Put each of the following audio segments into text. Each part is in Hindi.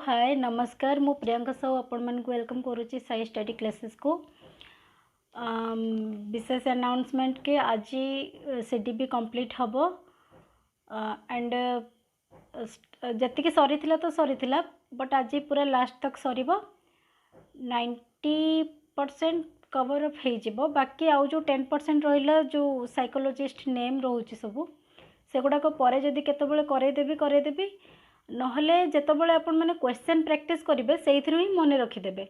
हाय नमस्कार मु प्रियंका साहू आपण मन को वेलकम करुच्ची साई स्टडी क्लासेस को। विशेष अनाउंसमेंट के आज सीडीबी कंप्लीट हम एंड जति सरी तो सरी बट आज पूरा लास्ट तक सर 90% कवर अप हो बाकी आउ जो 10% रहा जो साइकोलोजिस्ट नेम रोचे सब से गुड़ाक पर जदि केतबेले करदेवी नहले जेतबेले आपण माने क्वेश्चन प्रैक्टिस करेंगे से ही मन रखिदेवे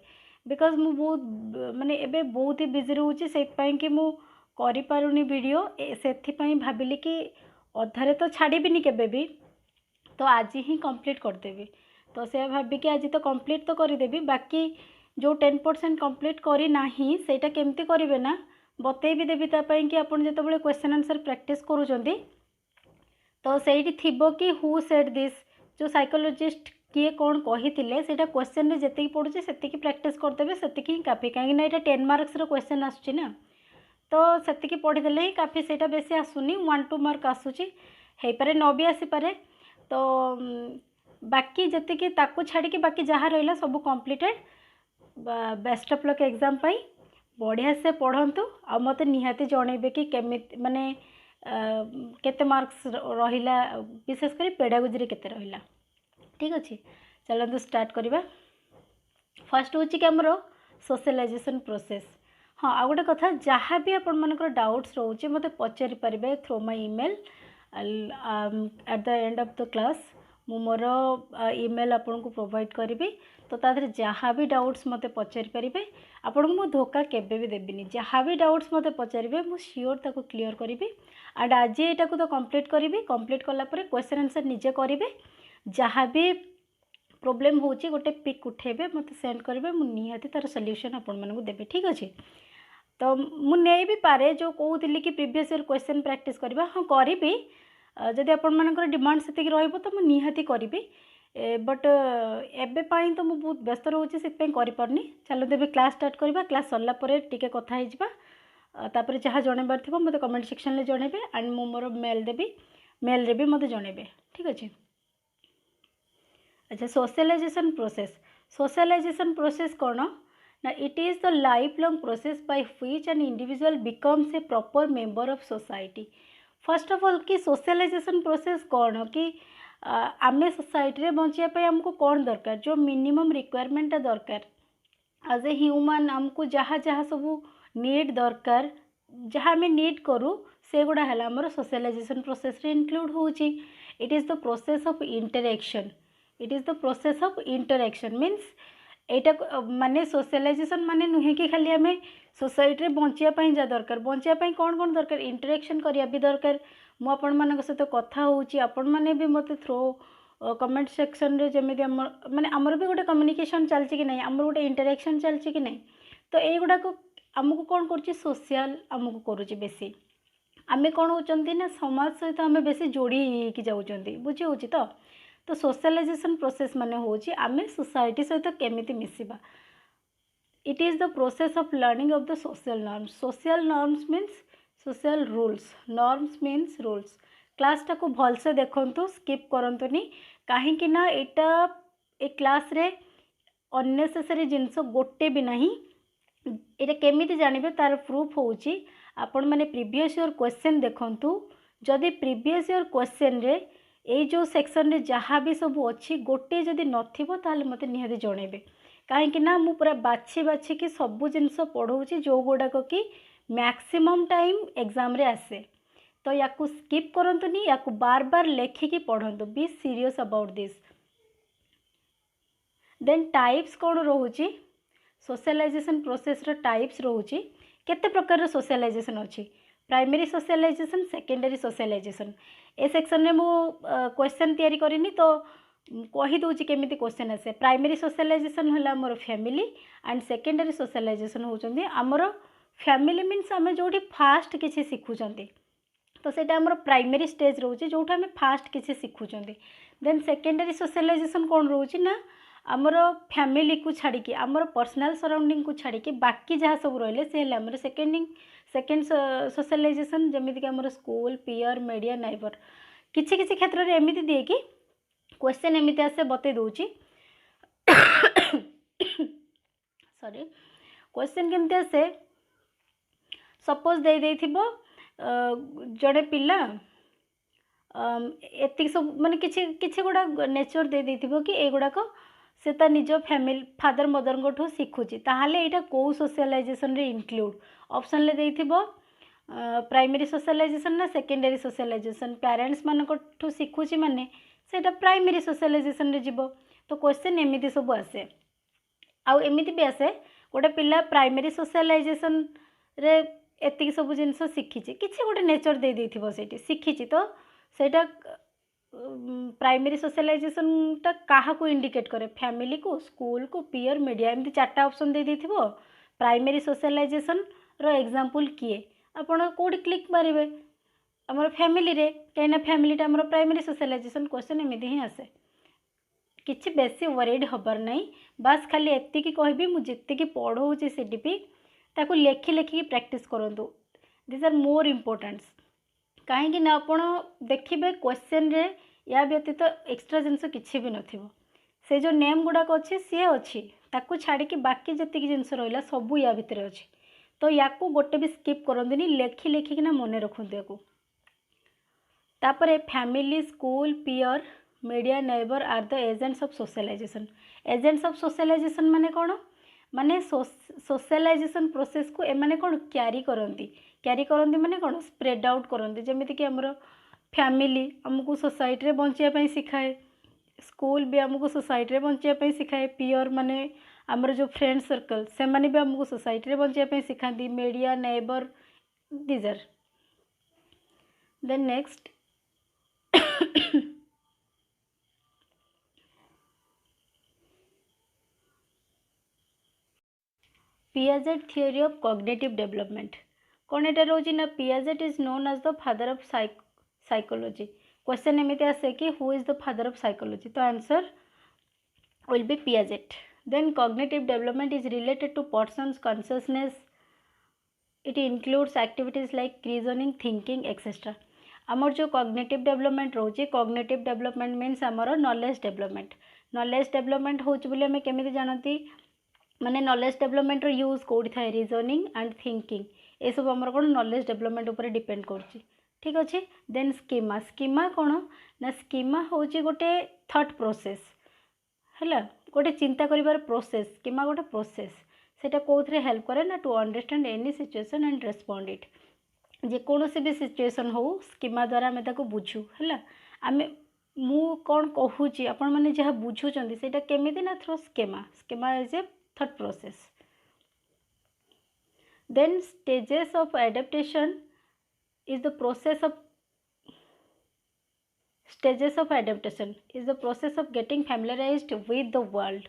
बिकज मु बहुत माने एबे बहुत ही बिजी रोचे से कि मु करि पारुनी वीडियो से भाविली कि अधारे तो छाड़बीनी केबे भी तो आज ही कंप्लीट करदेवी तो से भाविकी आज तो कंप्लीट तो करदेवी बाकी जो 10% कंप्लीट करना सेटा केमती करेंगे ना बतई भी देवी तापाई कि आपन जेतबेले क्वेश्चन आंसर प्रैक्टिस करूचंती तो सेठी थिबो कि हु सेड दिस जो साइकोलोजिस्ट किए कौन कही से क्वेश्चन रे जति पड़ुचे से प्रैक्टिस करदेवे से काफी कहीं ये 10 मार्क्स क्वेश्चन आसुच्छी तो से पढ़ीदे ही काफी से बेसी आसुनी 1-2 मार्क आसूची हो पारे न भी आसीपारे तो बाकी जी ताकू छाड़ी बाकी जहाँ रहा सब completed best of luck exam पाई बढ़िया से पढ़ंतु आ मते निहाती जणेबे कि केमि माने केते मार्क्स रहिला विशेषकर पेडागोजी केते रहिला। ठीक अच्छे चलते स्टार्ट करवा। फर्स्ट हूँ कि आमर सोशलाइजेशन प्रोसेस। हाँ आ गोटे कथा जहाँ भी आपण मानकर डाउट्स रोचे मते पचारि पारे through my email at the end of the class मु मोर ईमेल आपन को प्रोवाइड करी तो तादर जहाँ भी डाउट्स मते पचारि पारे आपन को मु धोखा केबे भी देबिनी जहाँ भी डाउट्स मते पचारे मु श्योर ताको क्लियर करी एंड आज एटा को तो कंप्लीट करी कंप्लीट कला परे क्वेश्चन आंसर निजे करेंगे जहाँ भी प्रोब्लेम होची गोटे पिक उठेबे मते सेंड करेंगे मु निहाती तार सॉल्यूशन आपन मानकु देबे। ठीक अच्छे तो मु नहीं भी पारे जो कहूली कि प्रीवियस ईयर क्वेश्चन प्रैक्टिस करबा हाँ करी जदि आपण मानकर डिमांड सेतिक रहइबो तो मु निहाती करी बट एबे पाई तो मु बहुत व्यस्त रोचे से करि परनी। चलो देबे क्लास स्टार्ट करबा क्लास सरला परे टिके कथा हिजबा तापर जहाँ जनबार थिबो मते कमेंट सेक्शन ले जणेबे एंड मु मोर मेल देबी मेल रे भी मते जणेबे। ठीक अच्छे अच्छा सोशलाइजेशन प्रोसेस कौन ना it is the life long process by which an individual becomes a proper member of society. First of all कि सोशलाइजेशन प्रोसेस कौन कि आमे सोसाइटी रे बंचिया आमको कौन दरकार जो मिनिमम रिक्वायरमेंट दरकार एज ए ह्यूमन आमको जहाँ जहाँ सब नीड दरकार जहाँ आम नीड करूँ से गुड़ा है आमर सोशलाइजेशन प्रोसेस रे इंक्लूड होची। It is the process of interaction means एटा माने सोशलाइजेशन माने नुहे कि खाली आम सोसाइटी रे बंचिया जा दरकार बंचिया कौन कौन दरकार इंटरेक्शन करिया भी दरकार मु आपण मानक सहित कथा होची आपण माने भी मते थ्रो कमेंट सेक्शन रे जमी माने आमर भी गोटे कम्युनिकेशन चलची कि नहीं आमर गोटे इंटरेक्शन चलची कि नहीं तो ये गुड़ा को आमको कौन कर सोशल आमको करुच्ची बेसी आमे कौन होचंती ना समाज सहित आमे बेसी जोड़ी कि जाउचंती बुझी होची तो सोशलाइजेशन प्रोसेस माने होची आमे सोसाइटी सहित केमिति मिसिबा। It is the process of learning of the social norms means social rules norms means rules. Class टा को भल से देखंतु स्किप करंतुनी कहीं ना एटा ए क्लास रे अननेसेसरी जिनस गोटे भी नहीं एटा केमिति जानिबे तार प्रूफ होची आपण माने प्रीवियस ईयर क्वेश्चन देखंतु जदि प्रीवियस ईयर क्वेश्चन रे ए जो सेक्शन रे जहाँ भी सब अच्छी गोटे जदि नथिबो ताले मते निहाती जणेबे कहीं ना मु पूरा बाछी बाछी कि सब जिनस पढ़ाऊँगी जो गुड़ाक कि मैक्सिमम टाइम एग्जाम रे आसे तो या स्किप करंतुनी या बार बार लेखिकी पढ़ंतु be serious about this. Then types कौन रोची सोशलाइजेशन प्रोसेस रो टाइप्स रोची केते प्रकार रो सोशलाइजेशन अच्छी primary socialisation secondary socialisation A section में मु क्वेश्चन तैयारी करिनी तो कही दूची केमिति क्वेश्चन आसे। प्राइमरी सोशलाइजेशन है आमर फैमिली एंड सेकेंडरी सोशलाइजेशन होचंदी आमर फैमिली मीन्स आम जो फास्ट किसी शिखुंट तो सेटा आमर प्राइमरी स्टेज रोचे जो आम फास्ट किसी शिखुंट। देन सेकेंडरी सोशलाइजेशन कौन रोची ना आमर फैमिली को छाड़ी आमर पर्सनल सराउंडिंग को छाड़ी बाकी जहाँ सब रहिले से आमर सेकेंड सोशलाइजेशन जमीक आमर स्कूल पीयर मीडिया नाइबर किसी किसी क्षेत्र में एमती दिए कि क्वेश्चन एमती आसे बते दूची सॉरी क्वेश्चन केमती आसे सपोज दे देथिबो जड़े पिला एति सब माने किछि किछि गुडा नेचर दे देथिबो कि ए गुडा को से ता निज फैमिली फादर मदर को शिखुची ताहाले एटा को सोशलाइजेशन रे इंक्लूड ऑप्शन ले देथिबो प्राइमरी सोशलाइजेशन ना सेकेंडरी सोशलाइजेशन पेरेंट्स मान को शिखुची माने सेटा प्राइमरी सोशलाइजेशन रे जीवो तो क्वेश्चन एमिति सब आसे आउ एमिति भी आसे गोटे पिला प्राइमरी सोशलाइजेशन रे एति सब जिनस शिखिची किछि गोटे नेचर दे देथिबो सेठी शिखिची तो सेटा प्राइमरी सोशलाइजेशन टा काहा को इंडिकेट करे फैमिली को स्कूल को पीयर मीडिया एमती चारटा ऑप्शन दे देथिबो प्राइमरी सोशलाइजेशन रो एग्जांपल किए आपण कोडी क्लिक मारिबे हमर फैमिली रे कहिना फैमिली टा हमर प्राइमरी सोशलाइजेशन क्वेश्चन एमिति ही आसे किछि बेसी वरीड हबर नहीं बस खाली एति की कहबी मु जेति की पढौची सीडीपी ताको लेखि लेखि प्रैक्टिस करंतु दिस आर मोर इम्पोर्टेंट कहीं ना आपण देखिबे क्वेश्चन रे या व्यतीत एक्स्ट्रा जिनस किछि भी नथिबो से जो नेम गुडाक अच्छे सी अच्छी ताकू छाड़ी कि बाकी जतिक जिनस रहिला सबू या भितर अच्छी तो याकू गोटे भी स्किप करंदिनी लेखि लेखिकिना मने रखुंतु याकू तापरे family school peer media neighbour are the agents of socialization agents of socialization माने कौन माने सोशलाइजेशन प्रोसेस को एमाने कौन क्यारी करंती माने कौन स्प्रेड आउट करंती जेमिति कि हमरो फैमिली हमको सोसाइटी रे बंचिया पई सिखाए स्कूल भी हमको सोसाइटी रे बंचिया पई सिखाए पीयर माने हमर जो फ्रेंड सर्कल से माने भी हमको सोसाइटी रे बंचिया पई सिखांती media neighbour these are then next Piaget theory of cognitive development कौन एटा रोजी ना Piaget is known as the father of psychology question एमिति आसे कि who is the father of psychology तो answer will be Piaget then cognitive development is related to person's consciousness it includes activities like reasoning thinking etc आमर जो cognitive development रोजी cognitive development means आमर knowledge development होची बोले हमें केमिति जानती माने नॉलेज डेवलपमेंट रो यूज कोडी थाए रीजनिंग एंड थिंकिंग ए सब हमर कोन नॉलेज डेवलपमेंट ऊपर डिपेंड करछि ठीक अछि देन स्कीमा कोन ना स्कीमा होछि गोटे थॉट प्रोसेस हैला गोटे चिंता करिवार प्रोसेस स्कीमा गोटे प्रोसेस सेटा कोथरे हेल्प करे ना to understand any situation and respond it जे कोनोसी भी सिचुएशन हो स्कीमा द्वारा हमें ताको बुझू हैला हमें मु कोन कहूछि आपण माने जहा बुझू चंदी सेटा केमिति ना through schema is a thought process then stages of adaptation is the process of getting familiarized with the world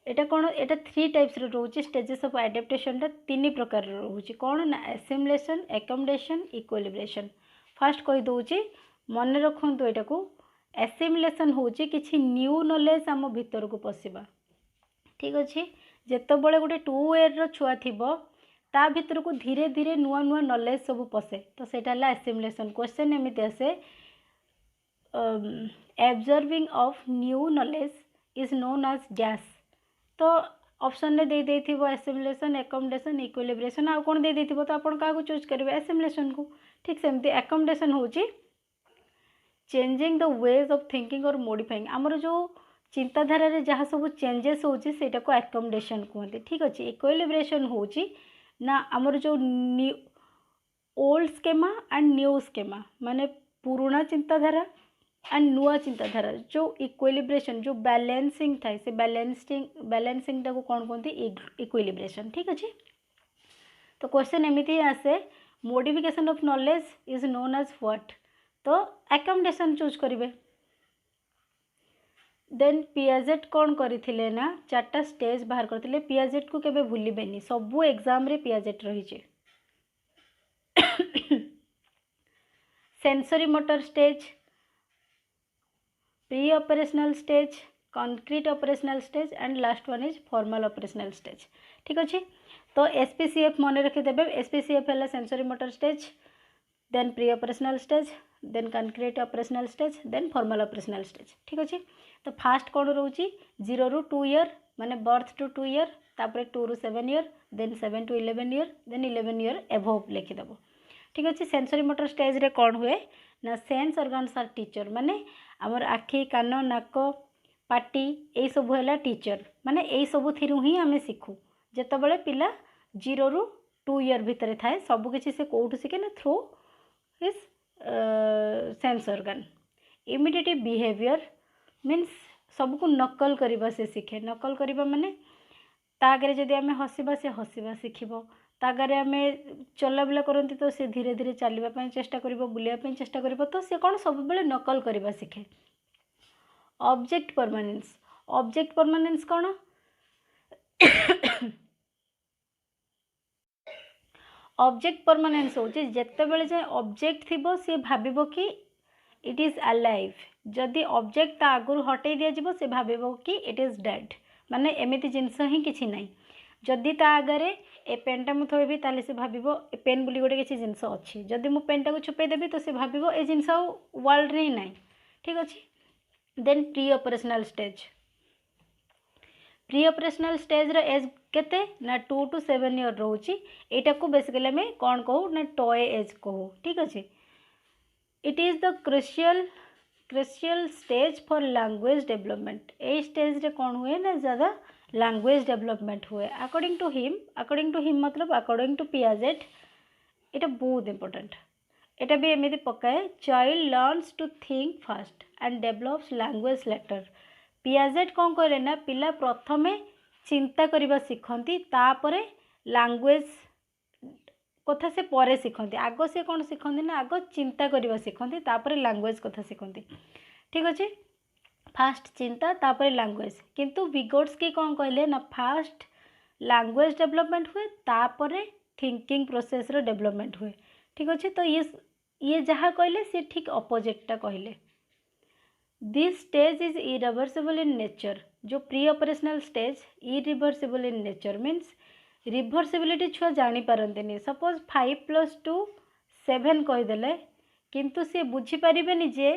एटा कोन एटा 3 टाइप्स रो रोची स्टेजेस ऑफ एडेप्टेशन ता 3 प्रकार रो रोची कोन ना एसिमुलेशन एकोमोडेशन इक्विलिब्रेशन फर्स्ट कहि दोची मन रखंतु एटा को एसिमुलेशन होची किछि न्यू नॉलेज हम भीतर को पसिबा ठीक अछि जेतो बळे गोटे 2 इयर रो छुआ थिबो ता भीतर को धीरे धीरे नुआ नुआ नॉलेज सब पसे तो सेटा ला एसिमुलेशन क्वेश्चन एमिति आसे absorbing of new knowledge is known as dash तो ऑप्शन ने दे देथिबो एसिमुलेशन एकोमोडेशन इक्विलिब्रेशन आ कोन दे देथिबो तो आपण का को चूज करबे एसिमुलेशन को ठीक सेमति एकोमोडेशन होची changing the ways of thinking और मॉडिफाइंग हमर जो चिंताधारा रे जहाँ सब चेंजेस होची सेटा को एकोमोडेशन कहते ठीक अच्छे इक्विलिब्रेशन होची ना आमर जो old schema and new schema माने पुराना चिंताधारा एंड नुआ चिंताधारा जो इक्विलिब्रेशन जो बैलेंसिंग थाए से बैलेंसिंग टाको कौन कहते इक्विलिब्रेशन ठीक अच्छे तो क्वेश्चन एमिति आसे modification of knowledge is known as what तो एकोमोडेशन चूज करिवे देन पियाजेट कौन करथिले ना 4टा स्टेज बाहर करथिले पियाजेट को केबे भूलिबेनी सबु एग्जाम रे पियाजेट रही छे sensory motor stage pre operational stage concrete operational stage and last one is formal operational stage ठीक अच्छे तो एसपीसीएफ मन रखी देबे एसपीसीएफ है sensory motor stage then pre operational stage then concrete operational stage, then formal operational stage. ठीक अच्छे। तो फास्ट कौन रोचे 0 ରୁ 2 इयर माने बर्थ टू 2 इयर, तापर 2 ରୁ 7 year, then 7 to 11 year, then 11 year एभव लिखिदेव। ठीक अच्छे। सेंसरी मोटर स्टेज रे कौन हुए ना सेंस ऑर्गन्स आर टीचर, माने आमर आखि कान नाक पाटी यही सब है टीचर, माने यही सब थी ही आम शिखु जिते पिला 0 ରୁ 2 इयर भितर थाए सबकि से कौटू शिखे ना through his sense organ. Imitative behaviour means सबको नकल करवा से शिखे, नकल करवा माने तागरे जदि आम हसवा से हसवा शिखब, तागरे आम चलाबुला करती तो सी धीरे धीरे चलने चेष्टा कर बुलायापी चेष्टा कर, तो सी कौन सब बेले नकल करवा शिखे। ऑब्जेक्ट परमानेंस, ऑब्जेक्ट परमानेंस कौन ऑब्जेक्ट परमानेंस हूँ जिते बड़े जाए ऑब्जेक्ट थी सी भाव कि इट इज अलाइव, जदि ऑब्जेक्ट ता आगु हटई दिज्व से भाव कि इट इज डेड, माने एमती जिनस ही किसी ना। जदि ता आगे ए पेनटा मुझे थोड़ी ताले से भाव ए पेन बोली गोटे किसी जिनस अच्छी, जदि मु पेनटा को छुपेदेवी तो सी भाव ए जिनस वर्ल्ड रे ना। ठीक अच्छे। Then pre operational stage, pre operational stage रो एज केते ना 2 to 7 इयर रोची, एटा को बेसिकली हमें कौन कहू ना टॉय एज कहू। ठीक अच्छे। It is the crucial stage for language development, ए स्टेज रे कौन हुए ना ज़्यादा लैंग्वेज डेवलपमेंट हुए अकॉर्डिंग टू हिम मतलब अकॉर्डिंग टू पियाजेट। एटा बहुत इंपोर्टेंट, एटा भी एमती पकाए child learns to think first and develops language later. Piaget कौन कहले ना पिला प्रथमे चिंता करबा शिखती तापरे लैंग्वेज कथा से परे शिखती, आग से कौन शिखती ना आग चिंता करबा शिखती तापरे लैंग्वेज कथा शिखती। ठीक अच्छे। फास्ट चिंता तापरे लैंग्वेज, किंतु विगोट्स्की कौन कहले ना फास्ट लैंग्वेज डेवलपमेंट हुए तापरे थिंकिंग प्रोसेस रो डेवलपमेंट हुए। ठीक अच्छे। तो ये जहाँ कहले सी ठीक अपोजिटा कहले। This stage is irreversible in nature, जो pre operational stage irreversible in nature means reversibility छुआ जानी पारंतिनी। सपोज 5 + 2 7 कहीदेले किंतु सी बुझीपारे जे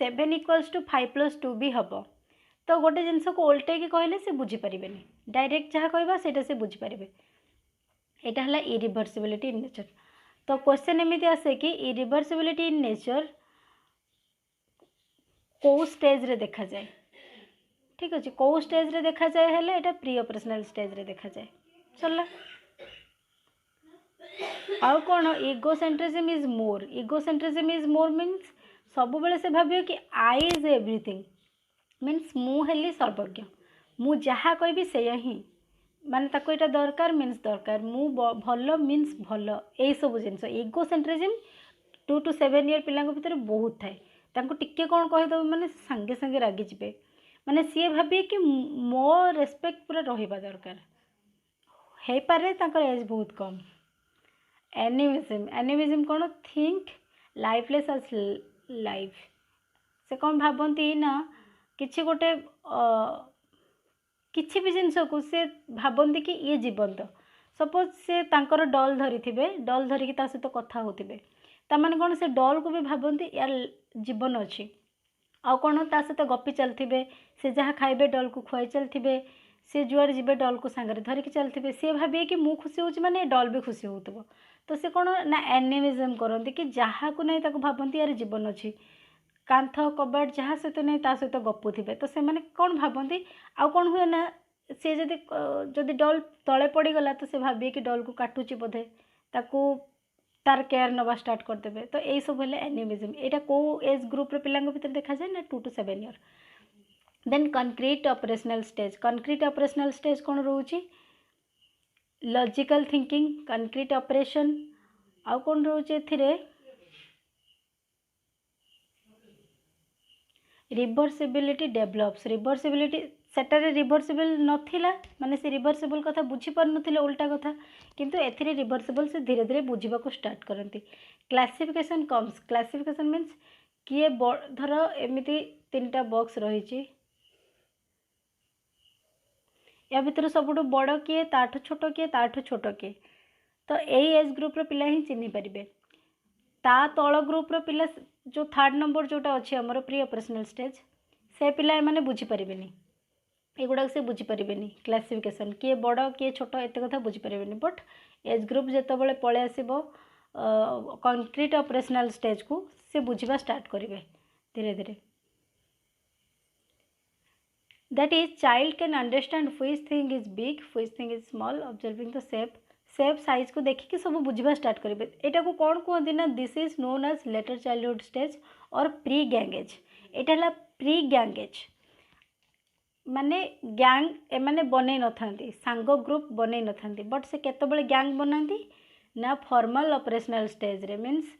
7 = 5 + 2 भी हम, तो गोटे जिनस को ओल्टे कहले से बुझीपारे, डायरेक्ट जहाँ कहवा से से बुझीपारे। यहाँ है इरिभर्सिबिलिटी इन नेचर। तो क्वेश्चन एमती आसे कि इरिभर्सिबिलिटी इन नेचर कौ स्टेज रे देखा जाए। ठीक अच्छे। कौ स्टेज रे देखा जाए हेले एटा प्री ऑपरेशनल स्टेज रे देखा जाए। चलला आउ कौन egocentrism is more, egocentrism is more means सब बेले से भावियो कि आई इज एवरीथिंग मीन्स मु हेली सर्वज्ञ, मु जहाँ कहबी से ही माने ताको एटा दरकार मीन्स दरकार, मु भल मीन्स भल, यही सब जिनस। इगोसेंट्रिज्म 2 to 7 इयर पिला भितर बहुत थाए, तांको टिके कौन कहीदेव माने सांगे सांगे रागी जाए, माने सी भावे कि मो रेस्पेक्ट पूरा रहिबा दरकार है पारे, तांकर एज बहुत कम। एनिमिज्म, एनिमिज्म कौन थिंक लाइफलेस एज लाइफ, से कौन भावती ना किसी गोटे किसी भी जिनस को से भावती कि ये जीवंत। सपोज से तांकर डल धरी थे, डल धरिकी ता सहित कथा होते ताने कौन से डल को भी भावती यार जीवन अच्छी, आउ कौन ता सहित गपी चलते, से जहाँ खाइबे डल को खुआई चलते, सी जुआर जी डल को सांगे धरिकी चलते, सी भावे कि मु खुशी हूँ माने डल भी खुशी होतबो। तो से कौन ना एनिमिज्म करती कि जहाँ को नहीं ताको भावती यार जीवन अच्छी, कांथ कबाट जहाँ सहित नहीं ता सहित गपुथे, तो से मैंने कौन भावती आउ कौन हुए ना सी जदि डल तले पड़गला तो से भावे कि डल को काटुची बोधे, ताकू तार केयर नवा स्टार्ट करदे। तो यही सब है एनिमिज्म। यहाँ कौ एज ग्रुप पिला भीतर देखा जाए ना 2 to 7 year. Then concrete operational stage, concrete operational stage कौन रोचे लॉजिकल थिंकिंग कंक्रीट ऑपरेशन, आउ कौन रोचे रिभर्सिबिलिटी डेवलप्स, रिभर्सिबिलिटी सेटारे रिभर्सिबल नथिला माने से रिभर्सिबल कथा बुझी पार नथिले उल्टा कथा, किंतु एथिरे रिभर्सिबल से धीरे धीरे बुझीबा को स्टार्ट करती। क्लासिफिकेशन कम्स, क्लासिफिकेशन मीन्स किए धर एमिति 3टा बॉक्स रही, या भितर सबुठ बड़ किए ताठू छोट किए ताठू छोट किए, तो यही एज ग्रुप पिला ही चिन्ह पारे। ता तल ग्रुप्र पिला जो 3rd नंबर जोटा अच्छे आमर प्री ऑपरेशनल स्टेज से पिला मैंने बुझीपारे एगुड़ा से बुझीपारे क्लासिफिकेशन किए बड़ किए छोट एत कथा बुझीपारे बट एज ग्रुप जिते पलि आसब कंक्रीट ऑपरेशनल स्टेज को से बुझा स्टार्ट करेंगे धीरे धीरे that is child can understand which thing is big which thing is small observing the shape size को देखिए सब बुझा स्टार्ट करेंगे एटा को कौन कहते ना this is known as later childhood stage और प्री गैंग एज एटा प्री गैंग एज माने गैंग एमाने बनै न थांती सांग ग्रुप बनै न थांती बट से केतबेले गैंग बनाती ना फॉर्मल ऑपरेशनल स्टेज रे मीन्स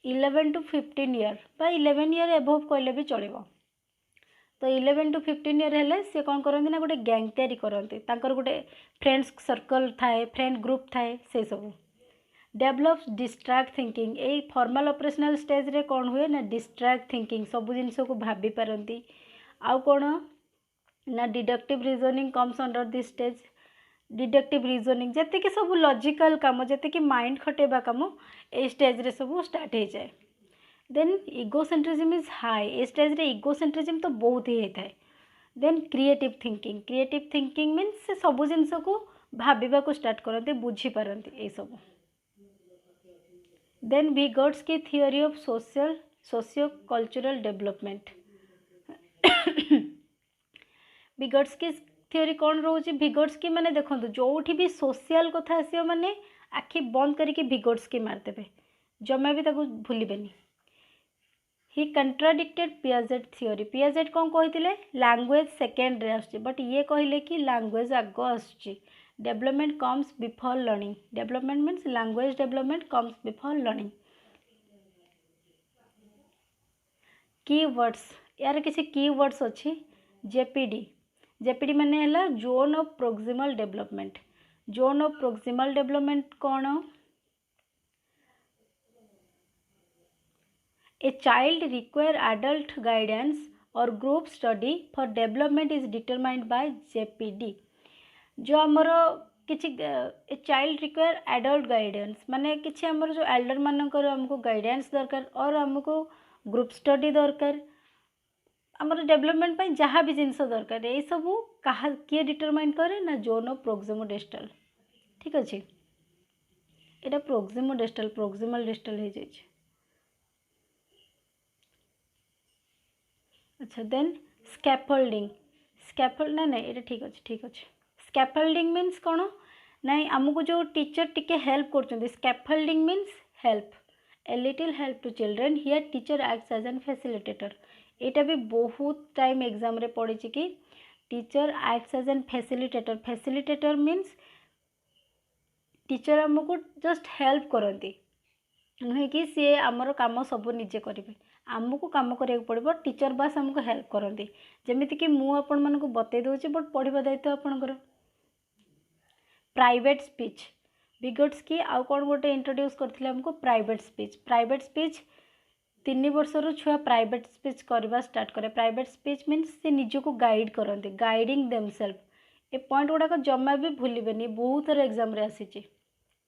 11 to 15 ईयर बा 11 ईयर एबव कहले भी चलिबो तो 11 to 15 ईयर हेले से कौन करती ना गोटे गैंग तैयारी करती तांकर गोटे फ्रेंड्स सर्कल थाए फ्रेंड ग्रुप थाए से सब develops distract thinking a formal operational stage रे कौन हुए ना डिस्ट्रैक्ट थिंकिंग सब जिनस को भाभी पारती आउ कौन ना deductive reasoning comes under this stage deductive reasoning जैसे कि सब लॉजिकल काम जैसे कि माइंड खटेबा काम ए स्टेज रे सब स्टार्ट हो जाए then egocentrism is high a stage रे इगोसेंट्रिज्म तो बहुत ही होता है देन क्रिएटिव थिंकिंग मीन्स से सब जिनस को भाविबा को स्टार्ट करते बुझी पारती ये सब then Vygotsky theory of socio cultural development Vygotsky theory कौन रोचे विगोट्स्की माने देखो जो भी सोशल कथा आसो माने आखि बंद करके विगोट्स्की मारदेवे जमा भी ताको भूलिबेनी ही कंट्राडिक्टेड पियाजेट थियोरी पियाजेट कौन कहते लैंग्वेज सेकेंड रे आसुची बट ये कहले कि लैंग्वेज आग आसुची development comes before learning development means language development comes before learning keywords यार किसी कीवर्ड्स अच्छी जेपीडी माने हला जोन ऑफ प्रोक्सिमल डेवलपमेंट कौन a child require adult guidance और group study for development is determined by ZPD जो आमर किसी a child require adult guidance माने किसी आमर जो एल्डर मानकर हमको गाइडेंस दरकार और हमको ग्रुप स्टडी दरकार आमर डेवलपमेंट पर जहाँ भी जिनस दरकार ये सब कहा किए डिटरमाइन करे ना जोन ऑफ प्रोक्सिमोडेस्टल ठीक अच्छे यहाँ प्रोक्सिमल डिस्टल हो जाए अच्छा देन स्कैफोल्डिंग ना ये ठीक अच्छे स्कैफोल्डिंग मीन्स कौन नाई आमको जो टीचर टिके हेल्प कर scaffolding means help a little help to children here teacher acts as an facilitator यहाँ भी बहुत टाइम एग्जाम रे पड़ी कि teacher acts as an facilitator means teacher आमको जस्ट हेल्प करती नुहे कि सी आमर काम सब निजे करेंगे आमको कम करा पड़ो टीचर बास आमको हेल्प करती जमीती कि मुझे बतई दूसरी बट पढ़ा दायित्व आपणकर प्राइवेट स्पीच विगोट्स्की आउ कौन गोटे इंट्रोड्यूस करते हमको प्राइवेट स्पीच 3 वर्षर छुआ प्राइवेट स्पीच करवा स्टार्ट करे प्राइवेट स्पीच मीन्स से निजको गाइड करते गाइडिंग देमसेल्फ ए पॉइंट गुड़ाक जमा भी भूलिबेनी बहुत थर एग्जाम रे आसी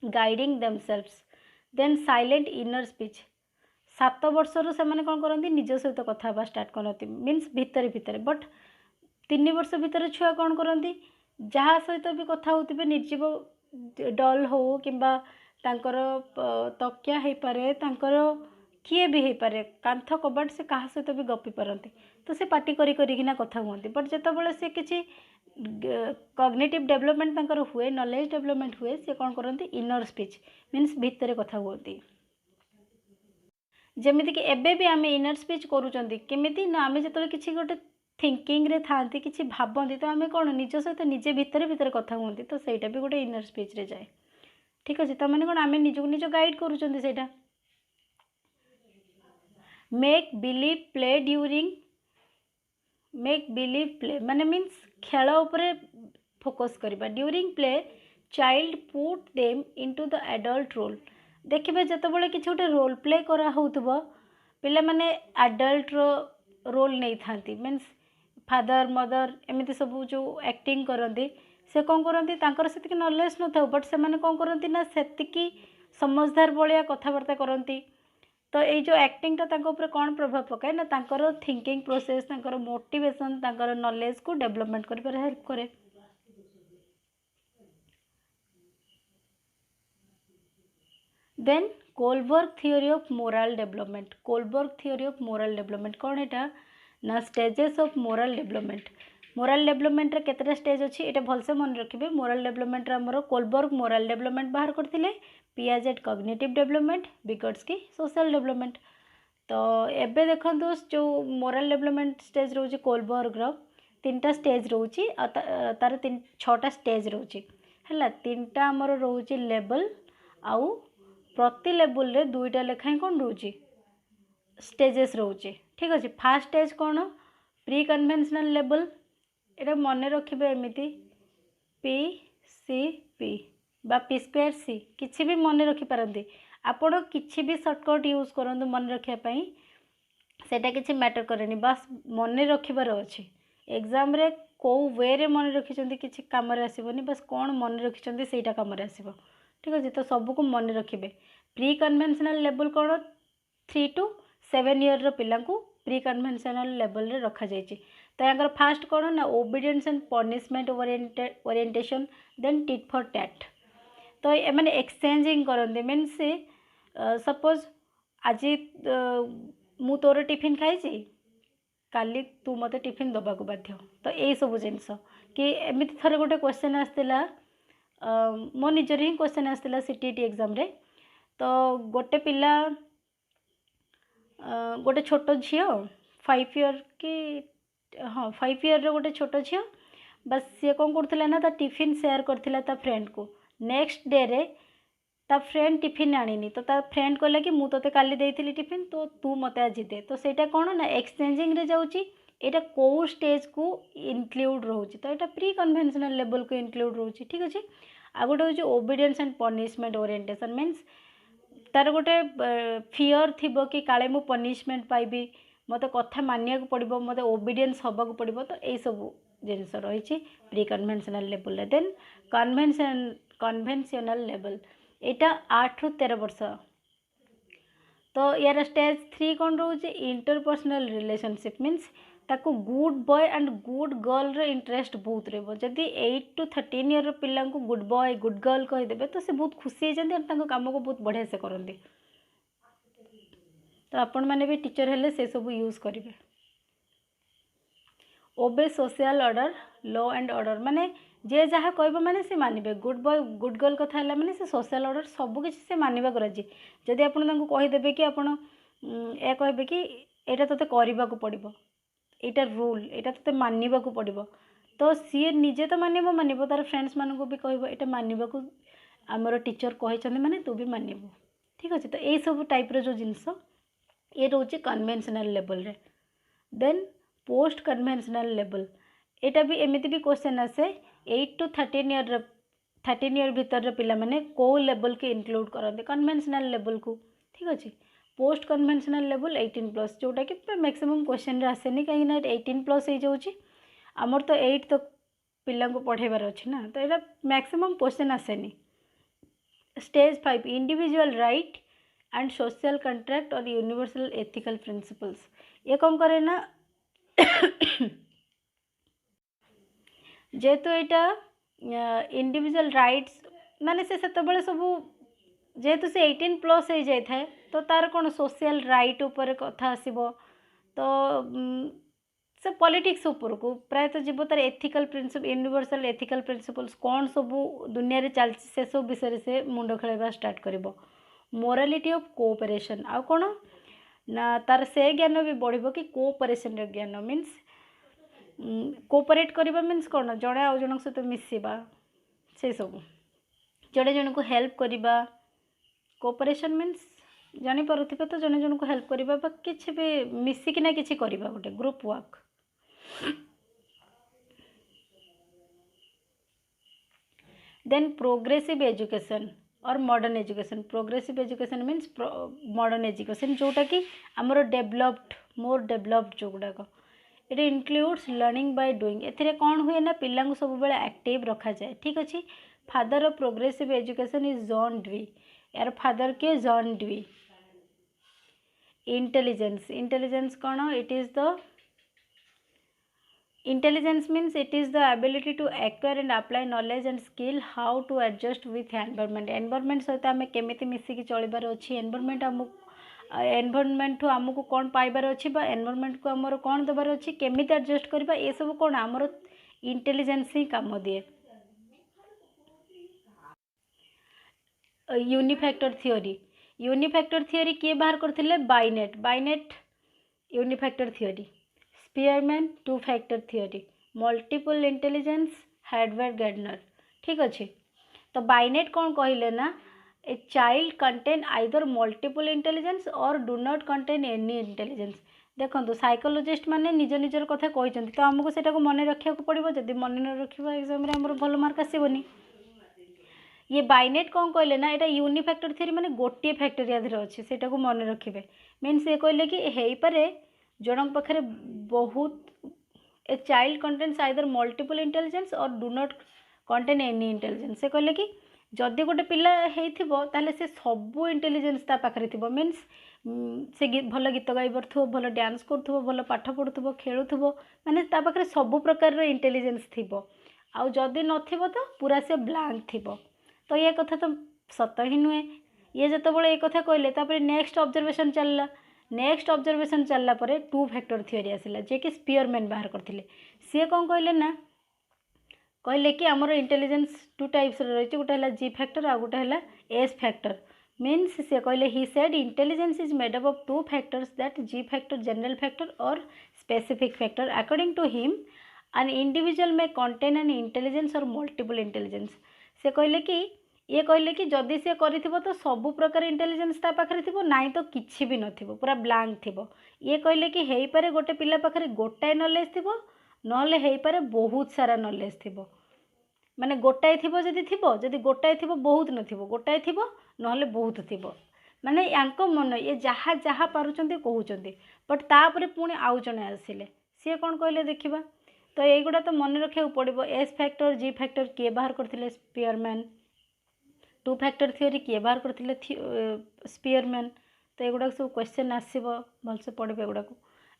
guiding themselves then silent inner speech 7 वर्षर से कौन करती निज सहित कथा स्टार्ट करती मीन्स भितर बट 3 वर्ष भितर छुआ कौन करती जहाँ सहित भी कथा होते निर्जीव डल हो कि तकिया हो पारे किए भी हो पारे कांथ कबाट से कहा सहित भी गपी पारती तो से पार्टी करिकिना कथा हुआ बट जिते से किसी कॉग्निटिव डेवलपमेंट हुए नॉलेज डेवलपमेंट हुए से कौन करती इनर स्पीच मीन्स भितर कथा हुआ जमीती कि एबे भी आम इनर स्पीच करुँच ना आम जो किसी गोटे थिंकिंग रे थांती किसी भावती तो आम कौन निज सहित निजे भितर कथा हुआ तो सहीटा भी गोटे इनर स्पीच रे जाए ठीक अच्छे तो मैंने कौन आम निजक निज गाइड करूँ मेक बिलीव प्ले माने मीन्स खेल उपरे फोकस करवा during play child put them into the adult role देखिए जितेबाला किसी गोटे रोल प्ले करा होउथबो पिला माने एडल्ट रोल नहीं थांती मीन्स फादर मदर एमती सब जो एक्टिंग करती से कौन करती तांकर सेतिक नॉलेज न था बट से माने कौन करती ना सेतिकी समझदार बलिया कथबार्ता करती तो ये जो एक्टिंगटा तांको ऊपर कौन प्रभाव पकाए ना तांकर थिंकिंग प्रोसेस तांकर मोटिवेशन तांकर नॉलेज को डेवलपमेंट कर हेल्प करे। Then Kohlberg theory of moral development. Kohlberg theory of moral development कौन एटा ना stages of moral development. Moral development रे केतरा स्टेज अछि एटा भलसे मन रखिबे। मोरल डेवलपमेंट रे हमरो कोलबर्ग मोरल डेवलपमेंट बाहर करथिले, Piaget cognitive development, Vygotsky social development. तो एबे देखंतु जो मोरल डेवलपमेंट स्टेज रोचे कोलबर्ग रो तीनटा स्टेज रोची तार तीन छटा स्टेज रोची हैला। तीनटा हमरो रोची लेवल आउ प्रति लेवल रे दुईटा लेखाएं कौन रोचे स्टेजेस रोचे। ठीक अच्छे। फास्ट स्टेज कौन प्री कन्वेंशनल लेवल एटा मन रखिबे एमिति पी सी पी बा पी स्क्वायर सी किछि भी मन रखि पारंती आपण किछि भी शॉर्टकट यूज करंतु मन रखिया पई सेटा किछि मैटर करेनी बस मन रखिबार अछि। एग्जाम रे को वे रे मन रखिचंती किछि काम रे आसीबनी बस कोन मन रखिचंती सेटा काम रे आसीबो। ठीक अच्छे। तो सब को मन रखिबे। प्री कन्वेंशनल लेवल कौन 3 to 7 ईयर पिला प्री कन्वेंशनल लेवल रे रखा जाइए। तो यहाँ फास्ट कौन ना obedience and punishment orientation then tit for tat. तो ये मैंने एक्सचेंजिंग करते मीन्स सपोज आज मु तोर टिफिन खाई काली तू मते टिफिन दबा को बाध्य। तो यही सब जिनस कि एमती थरे गोटे क्वेश्चन आसला मो निजर ही क्वेश्चन आसला सीटीटी एग्जाम रे। तो गोटे पिला गोटे छोट झील 5 ईयर कि हाँ 5 ईयर गोटे छोट झील बस सी कौन करथिला ना ता टिफिन शेयर करथिला ता फ्रेंड को। नेक्स्ट डे रे ता फ्रेंड टिफिन आनीनी तो ता फ्रेंड कहला कि मु तोते काली देइथिली टिफिन तो तू मते आज दे। तो सेटा कौन ना एक्सचेंजिंग रे जाउची। एटा को स्टेज को इंक्लूड रोची। तो एटा प्री कन्वेंशनल लेवल को इंक्लूड रोची। ठीक अच्छे। आ गोटे होची obedience and punishment orientation means तार गोटे फियर थिबो कि काले मु पनिशमेंट पाइबी मते कथा मानिया को पड़िबो मते ओबीडियंस हबा को पड़िबो। तो एई सब जिनस रही प्री कन्वेंशनल लेवल रे। देन कन्वेंशनल लेवल एटा 8 ରୁ 13 वर्ष। तो यार स्टेज 3 कौन रोचे इंटरपर्सनल रिलेशनशिप मीन्स ताको good boy and good girl रे इंटरेस्ट बहुत रहबो। जदि 8 to 13 ईयर पिला को गुड बॉय गुड गर्ल कहि देबे तो से बहुत खुशी हो जाते और काम को बहुत बढ़िया से करते। तो आपण माने भी टीचर हेले से सब यूज करेंगे। ओबे social order law and order माने जे जहाँ कहब माने से मानबे। गुड बॉय गुड गर्ल कथा है माने से सोशल ऑर्डर सब किसी से मानवा राजी। जदि आपण तांको कहिदेबे कि आपण ए कहबे कि एटा तोते करबा को पड़िबो एटा रूल एटा तोते मानवा को पड़िबो तो सी निजे तो मानबो तार फ्रेंड्स मान को भी कहबो एटा मानवा को आमर टीचर कहचंदे माने तू भी मानबो। ठीक अच्छे। तो यही सब टाइप रो जो जिनस ये रोचे कन्वेंशनल लेवल रे। देन पोस्ट कन्वेंशनल लेवल एटा भी एमिति भी क्वेश्चन आसे 8 to 13 ईयर भीतर पिला माने को लेवल के इंक्लूड करते कन्वेंशनल लेवल को। ठीक अच्छे। पोस्ट कन्वेंशनल लेवल 18+ जोटा कि मैक्सिमम क्वेश्चन रे आसेनी कहीं ना 18+ हो जाउची। आमर तो 8 तक पिला को पढ़ेबार अछि ना तो एटा मैक्सिमम क्वेश्चन आसेनी। Stage 5 individual right and social contract और यूनिवर्सल एथिकल प्रिंसिपल्स। ये कौन करे ना जेहेतु यहाँ इंडिविजुअल राइट्स माने से सेतबेले सब जेहेतु से 18+ हो जाए थाए तो तार कौन सोशल राइट उपर कथा आसीबो। तो से पॉलिटिक्स उपर को प्रायतः जीव तार ethical principle universal ethical principles कौन सब दुनिया रे चलछि से सब विषय से मुंड खेलवा स्टार्ट करिवो। मोरालिटी ऑफ कोऑपरेशन आ कौन ना तार से ज्ञान भी बढ़िबो कि कोऑपरेशन रे ज्ञान मीन्स कोऑपरेट करबा मीन्स कौन जड़े आउ जन सहित मिसवा से सब जड़े जन को हेल्प करबा। कोऑपरेशन मीन्स जानी पारुथिबे तो जने जन को हेल्प करबा बा किछि भी मिसिक ना किछि करबा गोटे group work. Then progressive education और modern education. Progressive education means modern education जोटा कि आमर डेवलप्ड मोर डेवलप्ड जो गुड़ाक ये इंक्लूड्स लर्निंग बाय डूइंग। एथिरे कौन हुए ना पिला को सब बेले एक्टिव रखा जाए। ठीक अच्छे। Father of progressive education is John Dewey. यार फादर के जॉन ड्वी। इंटेलिजेंस कौन it is the intelligence means it is the ability to acquire and apply knowledge and skill how to adjust with environment सहित आम केमिति मिसिकी चलिबार अच्छी एनवायरनमेंट ठू आमको कौन पाइबार अच्छी बा एनवायरनमेंट को आमर कौन देबार अच्छी केमिति एडजस्ट करबा ये सब कौन आमर इंटेलिजेंस ही काम दिए यूनिफैक्टर थियोरी किए बाहर करथिले Binet unifactor theory Spearman two factor theory multiple intelligence Harvard Gardner ठीक अच्छे तो बाइनेट कौन कहले ना a child contain either multiple intelligence और do not contain any intelligence देखो साइकोलोजिस्ट माने निज निजर कथा कहते तो आमको से मन रखा पड़ो जब मन न रखा एग्जाम आम भल मार्क आसबनी ये बाइनेट कौन कहले ना यहाँ यूनिफैक्टर थियोरी माने गोटे फैक्टर या अच्छे से मन रखिए मीन्स ये कहले कि हो पारे जन पाखे बहुत a child contains either multiple intelligence और do not contain any intelligence से कहले कि जदि गोटे पिला होइथिबो से सबू इंटेलिजेंस ता पाखरे थिबो मीन्स से भल गीत गाइबरथुबो भल डांस करथुबो भल पाठ पढ़ुथुबो खेलुथुबो माने ता पाखरे सबू प्रकार रो इंटेलिजेंस थिबो आउ जदि नथिबो तो पूरा से ब्लैंक थिबो तो ये कथा तो सत ही नुहे ये जितेबाला ये कथा कहले नेक्स्ट ऑब्जर्वेशन चलला पर टू फैक्टर थियोरी आसला जे कि स्पीयरमैन बाहर करथिले सी कौन कहले ना कहले कि आमर इंटेलिजेंस टू टाइप्स रही गोटे है जी फैक्टर आ गोटे है एस फैक्टर मीन्स से कहले he said intelligence is made up of two factors that G factor general factor और specific factor according to him an individual में कंटेन एन इंटेलिजेंस और मल्टीपल इंटेलिजेंस से कहले कि ये कहले कि जदि से करिथिबो तो सबु प्रकार इंटेलिजेंस ता पाखरे थिबो नाई तो किछि भी नथिबो पूरा ब्लैंक थिबो ये कहले कि हेई पारे गोटे पिला पाखरे गोटाए नॉलेज थिबो नले हेई पारे बहुत सारा नॉलेज थिबो माने गोटाए थिबो जदि गोटाए थिबो बहुत नथिबो गोटाए थिबो नले बहुत थिबो माने यांको मन ये जहा जहा पारुचंती कहउचंती बट तापरे पुणी आउ जने आसिले से कोन कहले देखिबा तो एगुडा तो मन रखिया पड़िबो एस फैक्टर जी फैक्टर के बाहर करथिले स्पीयरमैन टू फैक्टर थियोरी किए बाहर करथिले स्पीयरमैन तो एगुड़ा सब क्वेश्चन आसो भलसे पढ़े एगुड़ा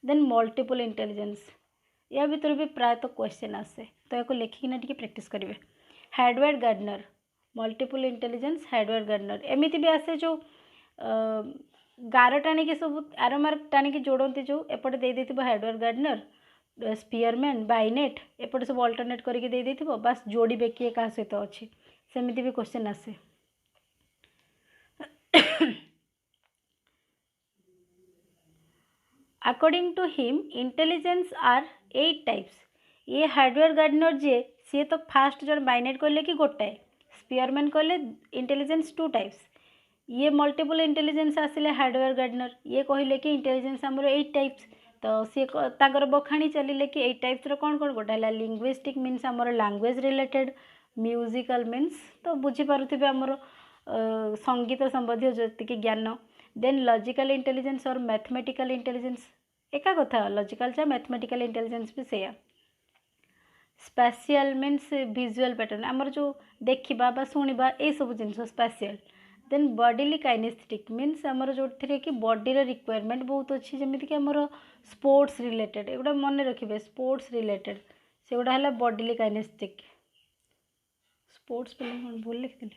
देन मल्टीपल इंटेलिजेंस या भीतर भी प्राय तो क्वेश्चन आसे तो या लिखिकिना टी प्रैक्टिस करेंगे Harvard gardener multiple intelligence Harvard gardener एमती भी आसे जो गार टाणी सब आर मार्क टाणी जोड़ती जो एपटे दे देथिबो हार्वर्ड गार्डनर स्पीयरमैन बाइनेट एपटे सब अल्टरनेट करके दे देथिबो बस जोड़े किए क्या सहित अच्छी सेमती भी क्वेश्चन आसे according to him intelligence are 8 types ये हार्वर्ड गार्डनर जे सी तो फास्ट जन बाइनेट कहले कि गोटाए स्पीयरमैन कहले इंटेलिजेंस 2 टाइप्स ये मल्टीपल इंटेलिजेंस आसिले हार्वर्ड गार्डनर ये कहले कि इंटेलिजेंस आमर 8 टाइप्स तो सी तागर बखाणी चलिले कि 8 टाइप्स कौन कौन गोटे है लिंग्विस्टिक मीन्स आमर लैंग्वेज रिलेटेड म्यूजिकल मीन्स तो बुझीपारे आमर संगीत संबंधी जी ज्ञान देन लॉजिकल इंटेलिजेंस और मैथमेटिकल इंटेलिजेंस एका कथा लॉजिकल चा मैथमेटिकल इंटेलिजेंस भी सेया स्पेशियल मीन्स विजुअल पैटर्न आमर जो देखा बा शुणा ये सब जिन spatial then bodily kinesthetic means आमर जो कि बॉडी रिक्वायरमेंट बहुत अच्छी जमीक आमर स्पोर्ट्स रिलेटेड एगुड़ा मन रखिए स्पोर्ट्स रिलेटेड से गुड़ा है बॉडीली काइनेस्थेटिक स्पोर्ट्स पे भूल लिखी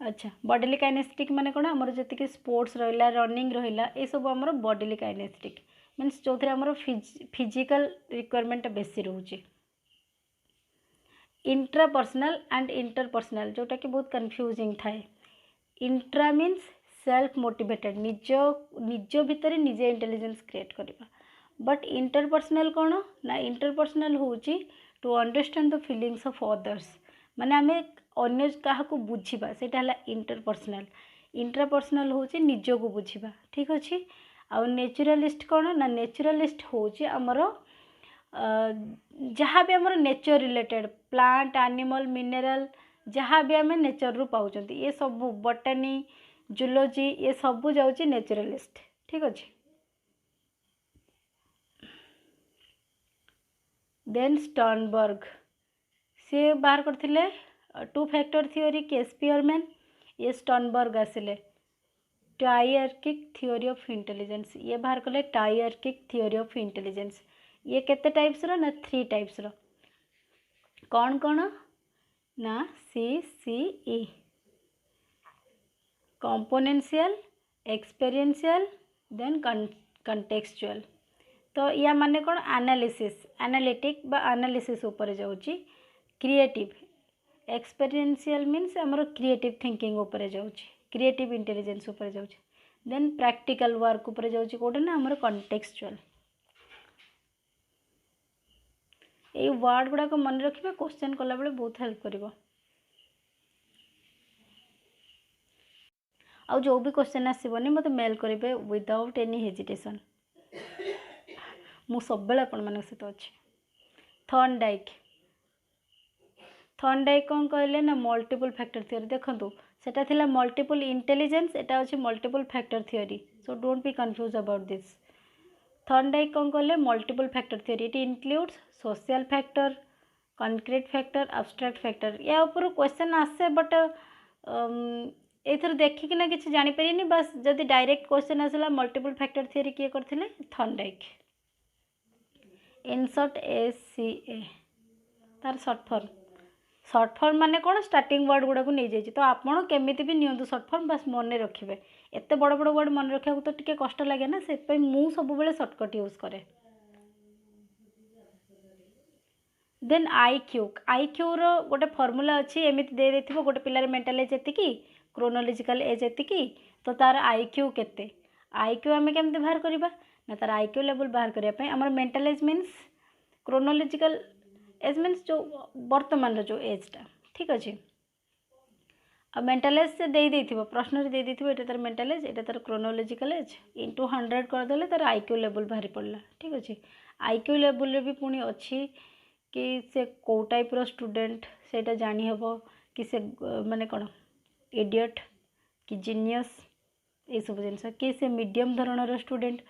अच्छा बॉडीली काइनेस्थेटिक माने कौन आमर जी स्पोर्ट्स रहा रनिंग रहा ये सब आमर बॉडीली काइनेस्थेटिक मीन्स जो आमर फिजिकल रिक्वायरमेंट बेसी रोचे इंट्रापर्सनल एंड इंटरपर्सनल जोटा कि बहुत कन्फ्यूजिंग थाए इंट्रा मीन्स सेल्फ मोटिवेटेड निज निज भितर निजे इंटेलिजेंस क्रिएट करवा बट इंटरपर्सनल कौन ना इंटरपर्सनल होची to understand the feelings of others माने आमे अन्य क्या बुझा से इंटरपर्सनल इंट्रापर्सनल होची निज को बुझा ठीक अच्छे आउ नेचुरलिस्ट कौन ना नेचुरलिस्ट होची आमर जहाँ भी आमर nature related plant animal mineral जहाँ भी आम नेचर रू पाँच ये सब बॉटनी जूलॉजी ये सब जाऊँगी नेचुरलिस्ट ठीक अच्छे देन स्टर्नबर्ग सी बाहर करथिले टू फैक्टर थियोरी के स्पीयरमैन ये स्टर्नबर्ग आसिले टाइआर्किक थ्योरी ऑफ इंटेलिजेंस ये बाहर कले टाइआर्किक थ्योरी ऑफ इंटेलिजेंस ये केते टाइप्स रो ना 3 टाइप्स रो कौन कौन ना CCE कंपोनेंशियल एक्सपेरिएंशियल देन कंटेक्चुअल तो या माने कौन एनालिसिस एनालिटिक बा एनालिसिस ऊपर जाउची क्रिएटिव एक्सपेरिएंशियल मीन्स हमर क्रिएटिव थिंकिंग ऊपर जाउची क्रिएटिव इंटेलिजेंस ऊपर जाउची देन प्रैक्टिकल वर्क ऊपर जाउची कोटे ना हमर कंटेक्चुअल ए वर्ड गुडा को मन रखिबे क्वेश्चन कला बेले बहुत हेल्प करिवो आ जो भी क्वेश्चन आसबनी मत मेल करेंगे विदाउट एनी हेजिटेशन मु सब बेले आपण मान सहित अच्छी थॉर्नडाइक थॉर्नडाइक कौन कहले ना मल्टीपल फैक्टर थ्योरी देखंतु सेटा थिला मल्टीपल इंटेलिजेंस एटा अछि multiple factor theory so don't be confuse about this Thorndike कौन कहले multiple factor theory it includes social factor concrete factor abstract factor या ऊपर क्वेश्चन आसे बट एथर देखिक ना किसी जानी परिनी बस जदि डायरेक्ट क्वेश्चन आसला मल्टीपल फैक्टर थ्योरी किए करथिले थॉर्नडाइक इन शॉर्ट ACA तार शॉर्ट फॉर्म माने कौन स्टार्टिंग वर्ड गुड़ा को नहीं जाइए तो आपण केमिति भी नियंतु शॉर्ट फॉर्म बस मन रखिए एत बड़ बड़ वर्ड मन रखा तो टिके कष्ट लगे ना से मु सब बेले शॉर्टकट यूज करे देन आईक्यू रो गोटे फॉर्मूला अच्छी एमती दे देथिबो गोटे पिलार मेंटल एज एतिकी क्रोनोलॉजिकल एज एतिकी तो तार आईक्यू केते आईक्यू आमे केमते बाहर करबा ना तार आईक्यू लेवल बाहर करिया पय हमर mental as means chronological age means जो वर्तमान रो जो एजटा ठीक अछि अब मेंटल एज से दे देथिबो प्रश्न रे दे देथिबो एटा तार मेंटल एज एटा तार क्रोनोलॉजिकल एज इनटू 100 कर देले तार आईक्यू लेवल बाहर पड़ला ठीक अछि आईक्यू लेवल रे भी पुनी अछि कि से को टाइप रो स्टूडेंट सेटा जानी हबो कि से माने कोन इडियट कि जीनियस ये सब जिनस कि से मीडियम धरणर स्टूडेंट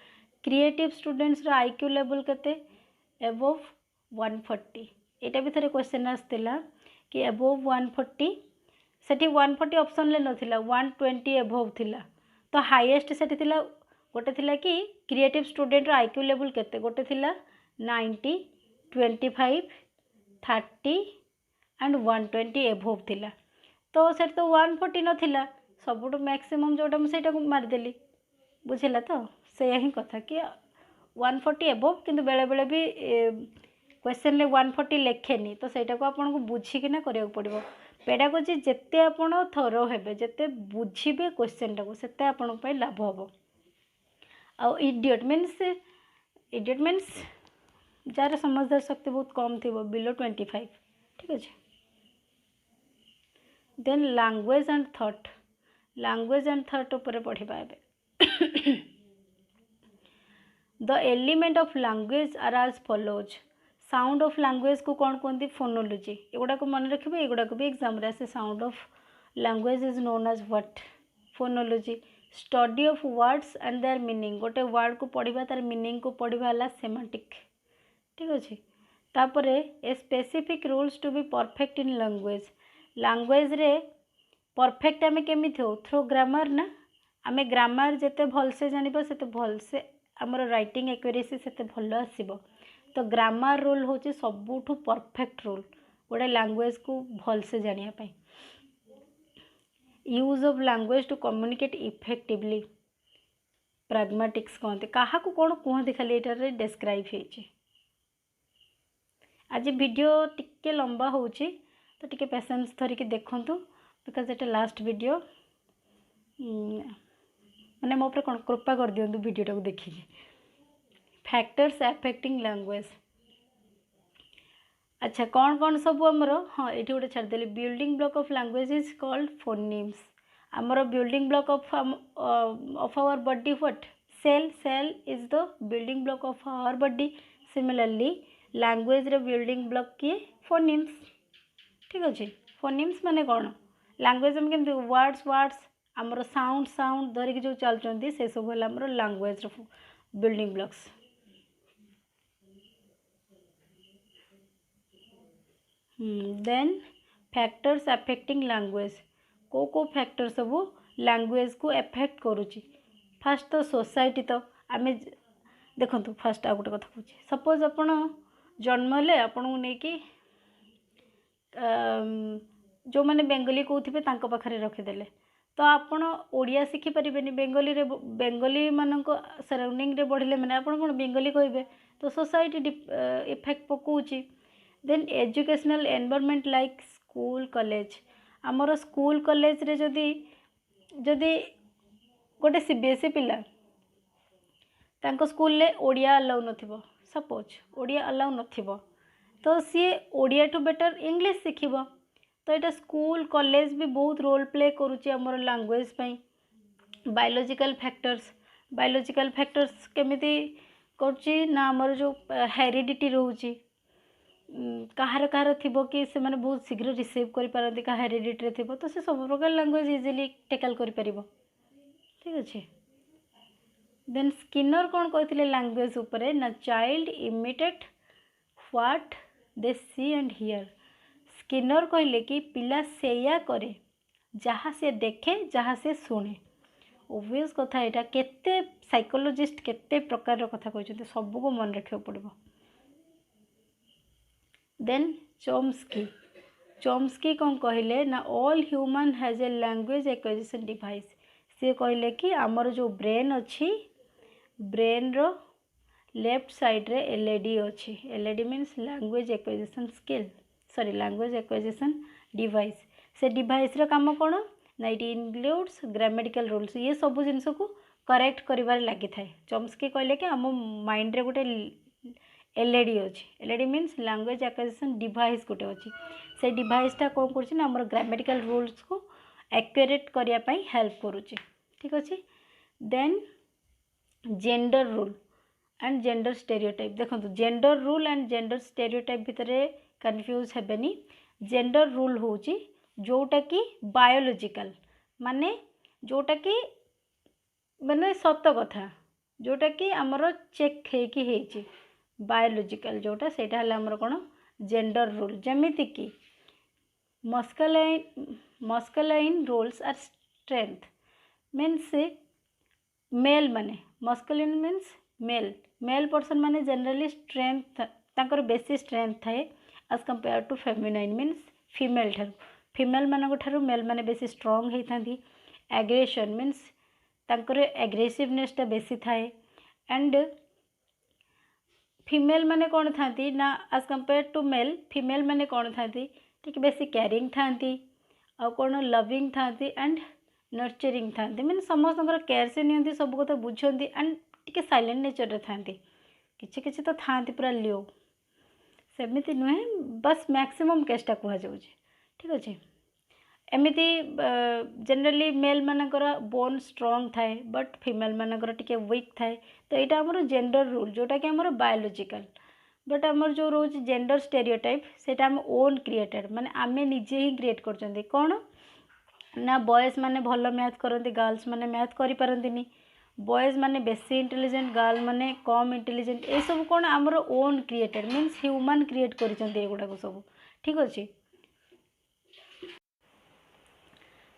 क्रिएटिव स्टूडेंट्स रो आईक्यू लेवल केते अबव 140 एटा भी थरे क्वेश्चन आस्तिला कि अबव 140 सेठी 140 ऑप्शन ले नथिला 120 अबव थिला तो हाईएस्ट सेठी थिला गोटे थिला कि क्रिएटिव स्टूडेंट रो आईक्यू लेवल केते गोटे थिला 90 25 30 एंड 120 अबव थिला तो सेठ तो 140 नथिला सबुठ मैक्सिमम जोटा मुझे मारिदेली बुझेगा तो से ही कथा कि 140 अबव किंतु बेले बेले भी क्वेश्चन ले 140 लेखेनी तो सेटा को आपन को बुझिकिना करिया पड़िबो पेडागोजी जेते आपण थरो हेबे जेते बुझिबे क्वेश्चन टाको सेते आपण पय लाभ हबो आ इडियट मीन्स जार समझदार शक्ति बहुत कम थिबो बिलो 25 ठीक अछि देन लैंग्वेज एंड थॉट ऊपर पढ़िबा एबे the element of language are as follows sound of language को कौन कहते फोनोलॉजी एगुड़ा को मन रखिए एगुड़ा को भी एग्जाम रे आसे sound of language is known as what phonology study of words and their meaning गोटे वर्ड को पढ़िबा तार मीनिंग को पढ़िबा हला सेमांटिक ठीक अछि तापरे a specific rules to be perfect in language रे परफेक्ट आमे केमिथि हो थ्रू ग्रामर ना आमे ग्रामर जेते भल से जानिबा सेते भल से हमर राइटिंग एक्यूरेसी सेते भल आसीबो तो ग्रामर रूल होची सबुठु परफेक्ट रूल गोटे लैंग्वेज को भल से जानिया पाई use of language to communicate effectively pragmatics कहते क्या को कौन कहते खाली एटारे डिस्क्राइब होइछि आज वीडियो टिके लंबा होउछि तो टिके पेशेंस धरिकी देखंतु बिकॉज एटा लास्ट वीडियो माने मो ऊपर कौन कृपा कर दियंतु वीडियो को देखिए फैक्टर्स अफेक्टिंग लैंग्वेज अच्छा कौन सब आमर हाँ ये गोटे छाड़देली building block of language is called phonemes आमर building block of our body what cell is the building block of our body similarly language रे बिल्डिंग ब्लॉक किए फोनीम्स ठीक अच्छे फोनीम्स माने कौन लैंग्वेज में केमती वर्ड्स आमर साउंड धरिकी जो चलते से सब है आमर language building blocks then factors affecting language को फैक्टर सब लैंग्वेज को एफेक्ट करुच्ची फास्ट तो सोसाइटी तो आम देखो फास्ट आ गोटे कथा कहूँ सपोज आप जन्म हेले आपन को लेकिन जो मैंने बेंगली कहते पाखे रखीदे तो आपड़ ओडिया शिखिपारे बेंगली रे बेंगली मान सराउंडिंग रे बढ़ले मैंने आप कौन बेंगली कहे तो सोसाइटी इफेक्ट पकाउची। Then educational environment like school college आमर स्कूल कॉलेज रे जदि जदि गोटे सीबीएसई पिला तांको स्कूल ले ओडिया अलाउ नथिबो सपोज ओडिया अलाउ नथिबो तो सी ओडिया टू बेटर इंग्लिश शिखिबो तो यहाँ स्कूल कॉलेज भी बहुत रोल प्ले करुच्ची आमर लैंग्वेज पई। बायोलॉजिकल फैक्टर्स केमिति करुच्ची ना आमर जो हेरिडिटी रोची कहार कहार थिबो कि से माने बहुत शीघ्र रिसीव करि पारंती का हेरिडिटी रे थिबो तो से सब प्रकार लैंग्वेज इजीली टैकल करि परिबो ठीक अछि। देन स्किनर कौन कहते लैंग्वेज उपरे ना child imitate what they see and hear Skinner कहले कि पिला सेया करे जहाँ से देखे जहाँ से शुणे ओबियस कथा यहाँ केते साइकोलॉजिस्ट केते प्रकार कथा कहते सबको मन रखा पड़ो। देन चोम्स्की कौन कहले ना all human has a language acquisition device सी कहले कि आमर जो ब्रेन अच्छी ब्रेन रो लेफ्ट साइड रे एलईडी अच्छी LED means language acquisition skill sorry language acquisition device से डिवाइस रो काम कौन ना इट इनक्लूड्स ग्रामेटिकल रूल्स ये सब जिनस को करेक्ट करिवार लगी थाए। चोम्स्की कहले कि आम माइंड रे गोटे एलईडी अच्छी LED means language acquisition device गोटे अच्छी से डिवाइसटा कौन कर आमर ग्रामेटिकल रूल्स को एक्यूरेट करने हेल्प करुच्ची ठीक अच्छे। Then gender rule and gender stereotype देखो gender rule and gender stereotype भितर कन्फ्यूज हेबेनी। जेंडर रूल होची जोटा कि बायोलॉजिकल माने जोटा कि माने सत कथा जोटा कि आमर चेक हेकी हेची बायोलॉजिकल जोटा सेटा हला आमर कोन जेंडर रूल जेमिति कि masculine roles are strength means male माने मस्कुलिन मीन्स मेल पर्सन माने जनरली स्ट्रेंथ तांकर बेसी स्ट्रेंथ थाए as compare to feminine means female ठारू फीमेल मानक ठारू मेल माने बेसी स्ट्रांग होती। एग्रेशन मीन्स तांकर एग्रेसिवनेसटा बेसी थाए एंड फीमेल माने कौन थांती ना as compare to male female माने कौन थांती टिके बेसी केयरिंग थांती आ कौन लविंग थांती एंड नर्चरिंग थांती मीन समस्त केयर से नियंती सब कथा बुझंती एंड टिके साइलेंट नेचर रे थांती किछि किछि तो थांती पूरा लियो सेमिति नुहे बस मैक्सिमम केसटा कह जाउछ ठीक अच्छे। एमिति जनरली मेल मानकर बोन स्ट्रांग थाए बट फीमेल मानकर टिके वीक थाए तो यहाँ आमर जेंडर रूल जोटा कि आमर बायोलॉजिकल बट आमर जो रोज जेंडर स्टेरियोटाइप सेटा आम ओन क्रिएटेड माने आमे निजे ही क्रिएट करछन्ती कौन ना बॉयज माने भल मैथ करती गर्ल्स माने मैथ करि पारंतिनी बॉयज माने बेसी इंटेलिजेंट गर्ल माने कम इंटेलिजेंट ये सब कौन आमर own created means human create करछन्ती एगुडा सब ठीक अच्छे।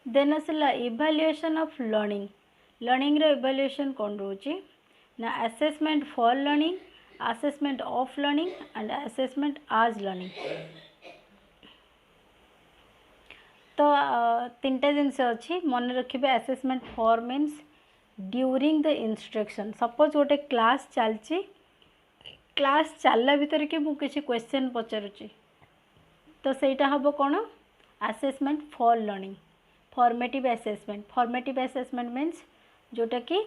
देन आसला इभाल्युएशन ऑफ लर्निंग रो इभाल्युएशन कौन रोचे ना assessment for learning assessment of learning and assessment as learning तो तीनटा जिनस अच्छी मन रखिए। Assessment for means during the instruction suppose गोटे क्लास चलची क्लास चलला भीतर कि मु किसी क्वेश्चन पचारुची तो सेटा हम कौन assessment for learning. Formative assessment means जोटा कि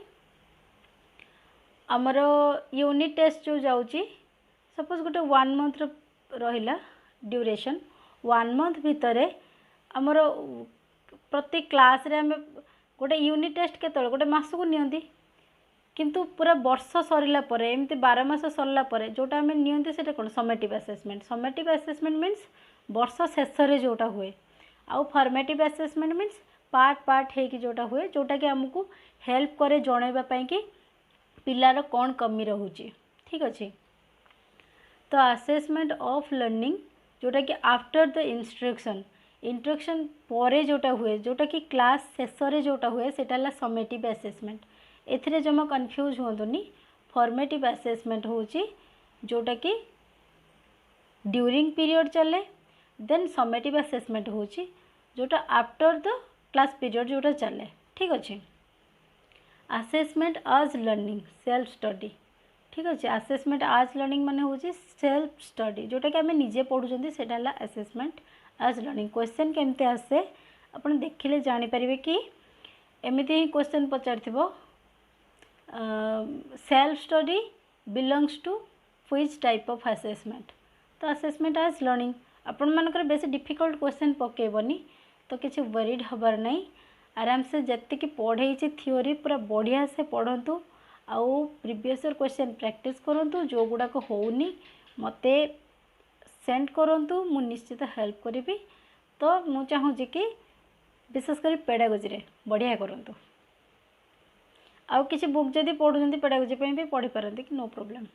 आमर यूनिट टेस्ट जो जाऊँगी सपोज गोटे 1 मंथ रहिला ड्यूरेशन 1 मंथ भितर आमर प्रति क्लास रे आमे गोटे यूनिट टेस्ट केतବେଳେ गोटे मास को नियंती किंतु पूरा वर्ष सरला परे एमती 12 मास सरला परे जोटा आमे नियंती सेटा कोन समेटिव असेसमेंट मीन्स वर्ष शेष रे जोटा हुए आउ फॉर्मेटिव असेसमेंट मीन्स पार्ट है कि जोटा हुए जोटा कि हमको हेल्प करे जणैबा पई कि पिलार कौन कमी रोचे ठीक अच्छे। तो असेसमेंट ऑफ लर्निंग जोटा कि आफ्टर द इंस्ट्रक्शन इंट्रोडक्शन परे जोटा हुए जोटा कि क्लास शेष रे जोटा हुए सेटा ला समेटिव असेसमेंट। एथिरे जमा कंफ्यूज होंतुनी। फॉर्मेटिव असेसमेंट होची जोटा कि ड्यूरिंग पीरियड चले। देन समेटिव असेसमेंट होची जोटा आफ्टर द क्लास पीरियड जोटा चले। ठीक अच्छे। Assessment as learning self study. ठीक अच्छे। असेसमेंट आज लर्निंग माने होची सेल्फ स्टडी जोटा कि आम निजे पढ़ुं से असेसमेंट आज लर्निंग। क्वेश्चन केमते आसे अपन देखिले जानीपारे कि एमती ही क्वेश्चन पचार self study belongs to which type of assessment. तो असेसमेंट आज लर्निंग आपण मानकर बेसी डिफिकल्ट क्वेश्चन पकेबनी तो किसी वरीड हबार नहीं। आराम से जति कि पढ़े थ्योरी पूरा बढ़िया से पढ़ंतु आउ प्रीवियस ईयर क्वेश्चन प्रैक्टिस करंतु। जो गुड़ाक होनी मते सेंड करंतु मु निश्चित हेल्प करी। तो मु चाहूँगी कि विशेषकर पेडागोजी रे बढ़िया करंतु। आउ किसी बुक जदि पढ़ुं पेडागोजी भी पढ़ी पारती कि no problem.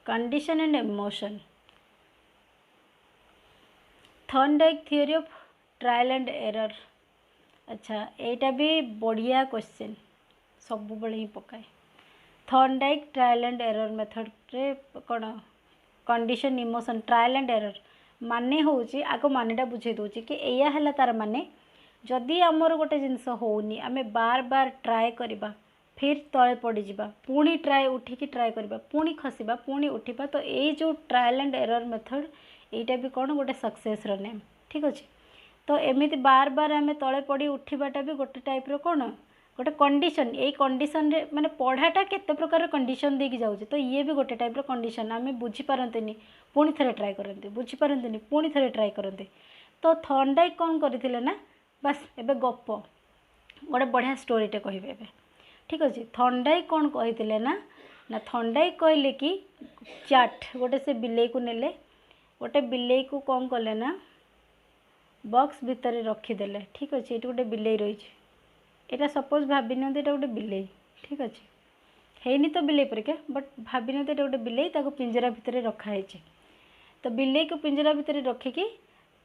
Condition and emotion Thorndike theory of trial and error. अच्छा एटा भी बढ़िया क्वेश्चन सब बड़े ही पकाए। Thorndike trial and error method रे कौन condition emotion trial and error माने होची आगो मानेटा बुझे दूची कि एया हला तार माने जदि आमर गोटे जिनस होनी आमे बार बार ट्राए करबा फिर तले पड़ जावा पुणी ट्राए उठिकी ट्राए करबा पुणी खसबा पुणी उठिबा तो ये जो ट्रायल एंड एरर मेथड एटा भी कौन गोटे सक्सेस रो नेम। ठीक अच्छे। तो एमिति बार बार आमे तले पड़ी उठिबाटा भी गोटे टाइप रो कौन गोटे कंडीशन। यही कंडीशन रे माने पढ़ाटा केते प्रकार कंडीशन देकी जाउची तो ये भी गोटे टाइप रो कंडीशन। आमे बुझी पारंतेनी पुणी थरे ट्राए करंते बुझी पारंतेनी पुणी थरे ट्राए करंते। तो थॉर्नडाइक कौन करथिले ना बस एबे गप गोटे बढ़िया स्टोरीटे कहबे एबे। ठीक अच्छे। थॉर्नडाइक कौन कहते ना ना थॉर्नडाइक कहले कि चाट गोटे से बिलेई को नेले गोटे बिलेई को कौन कले ना बॉक्स भितर रखीदे। ठीक अच्छे। ये गोटे बिलेई रही है सपोज भाभी नियंतु ये गोटे बिलेई। ठीक अच्छे। हैनी तो बिलेई परिका बट भाभी नियंतु ये गोटे बिलेई ताको पिंजरा भितर रखाई। तो बिलेई को पिंजरा भितर रखिकी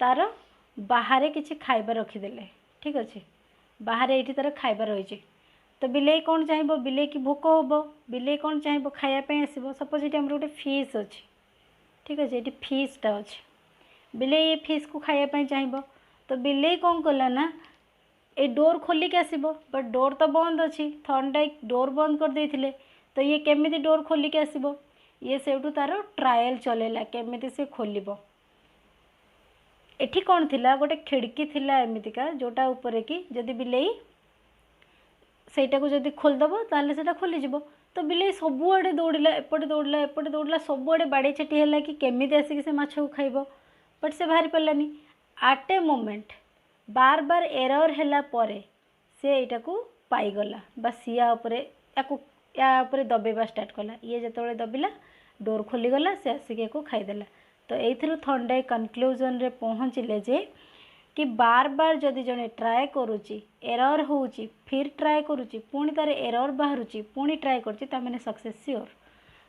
तार बाहर किसी खाइबा रखीदे। ठीक अच्छे। बाहर ये तार खाइबा रही। तो बिलेई कौन चाहिए बिलेई की भोक हम बिलेई कौन चाहिए खायापी आसो सपोज ये गोटे फिश अच्छी। ठीक अच्छे। ये फिशटा अच्छे बिलेई ये फिश को खायापी चाहिए तो बिलेई कौन कला ना ये डोर खोलिक आसो बट डोर तो बंद अच्छी थॉर्नडाइक डोर बंद कर देथिले। तो ये केमिति डोर खोलिक आसो ये सेठू तार ट्रायल चलेला केमिति से खोलिबो। एठी कौन थिला गोटे खिड़की थिला एमितिका जोटा ऊपर कि जदि बिलेई सेटा को जदि खोलदेव ताले सेटा खोलीजिव। तो बिलेई सबुआड़े दौड़िला एपटे दौड़िला सबुआड़े बाड़ी छाटी है कि केमिति आसिक से माछ को खाइब बट से बाहरी पारानी। आट a moment bar bar error हैला परे से एटा को पाईगला बस या उपरे दबेबा स्टार्ट कला। ये जतबेले दबिला डोर खोलीगला से आसिक खाईदेला। तो ये थॉर्नडाइक कनक्लूजन रे पहुँचले जे कि बार बार जदि जने ट्राए करुच्ची एरर होउची फिर ट्राए करुच्ची पुणी तार एरर बाहरुची पुणी ट्राए करुच्ची ता माने सक्सेस सियोर।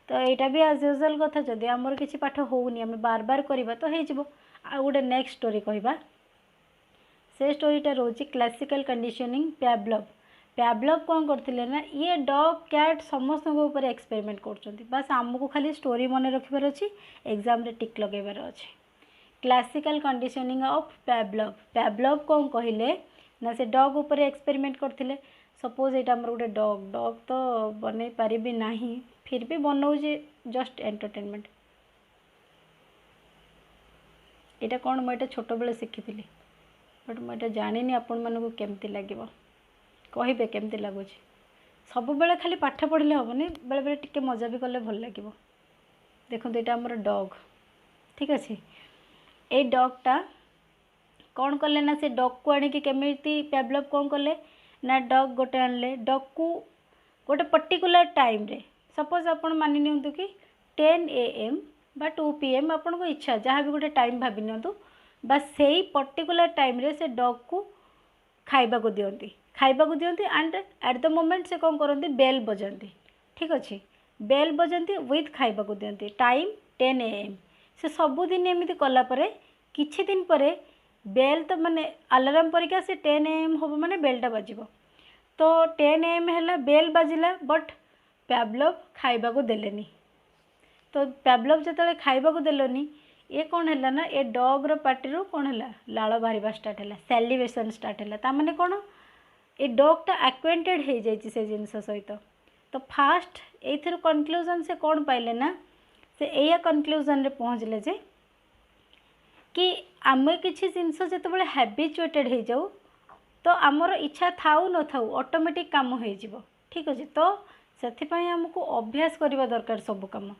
तो यहाँ भी एज यूजुअल कथा जदि आमर किसी पाठ होउनी आमे बार बार करबा तो हेजिवो। आ गोटे नेक्स्ट स्टोरी कहबा से स्टोरीटा रोची क्लासिकल कंडीशनिंग पैवलोव। पैवलोव कौन करथिले ना ये डॉग कैट समस्त ऊपर एक्सपेरिमेंट करछंती बस आमको खाली स्टोरी मन रखिबार अछि एग्जाम रे टिक लगेबार अछि। Classical conditioning of Pavlov. Pavlov कौन कहले ना से डॉग ऊपर एक्सपेरिमेंट करथिले। सपोज ये आमर गोटे डॉग तो बनै पारिबी नाही फिर भी बनाऊे जस्ट एंटरटेनमेंट। यहाँ कौन मुझे छोट बेले शिखी बट मुझे जानी आपण मानक केमती लगे कहे केमती लगुच सब बेले खाली पाठ पढ़ले हेनी बेले बेले टिके मजा भी कले भल लगे। देखो यहाँ आमर डॉग। ठीक अच्छे। ये डॉगटा कौन कले ना से डॉग को आनिकी केमिति पैवलोव कौन कले ना डॉग गोटे आनले डॉग को गोटे पर्टिकुलर टाइम रे सपोज आपण मानि नियंतु कि 10 AM बा 2 PM आपन को इच्छा जहाँ भी गोटे टाइम भाभी नियंतु बस से ही पर्टिकुलर टाइम रे से डॉग को खाइबाकू दियंती एंड एट द मोमेंट से कौन करती बेल बजाती। ठीक अच्छे बेल बजाती विथ खाइबाकू दियंती टाइम 10 AM से सबुदिन एमती कलापर किछि दिन पर बेल तो माने अलार्म परिका से 10 AM हम माने बेलटा बाजिब तो 10 AM है बेल बाजिला बट पावलोव खाइबाकू देलेनी। तो पावलोव जो खाइबाकू देलोनी ये कौन है ना ये डॉग पार्टी कौन है लाड़ बाहर स्टार्ट है सैलिवेशन स्टार्ट है ताने कौन ये डॉगटा एक्वेंटेड हो जाए से जिनस सहित। तो फास्ट ये कनक्लूजन से कौन पाइले ना से या कनक्लूजन रे पहुँचले जे कि आम किसी जिनस जो हैबिचुएटेड हो जाऊ तो आमर इच्छा थाऊ न थाऊ ऑटोमेटिक काम हो। ठीक अच्छे तो से आमको अभ्यास करवा दरकार सब काम।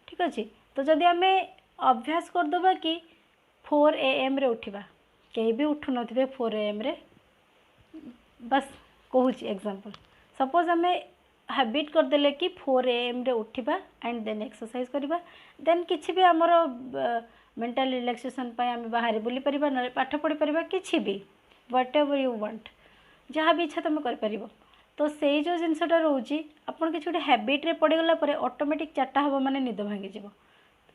ठीक अच्छे तो जदि आम अभ्यास करदे कि 4 AM रे उठा कहीं भी उठू न 4 AM रे बस कहूँ एग्जांपल सपोज आम हैबिट करदेले कि 4 AM रे उठा एंड देन एक्सरसाइज करवा देन किसी भी आमर मेंटल रिलैक्सेशन आम बाहर बुली परिबा न पाठ पढ़ी परिबा किछि भी व्हाट एवर यू वांट जहाँ भी इच्छा तुम कर। तो से जो जिनसटा रोचे आपन किसी गोटे हैबिट्रे पड़गला ऑटोमेटिक 4टा हम माने निद भांगी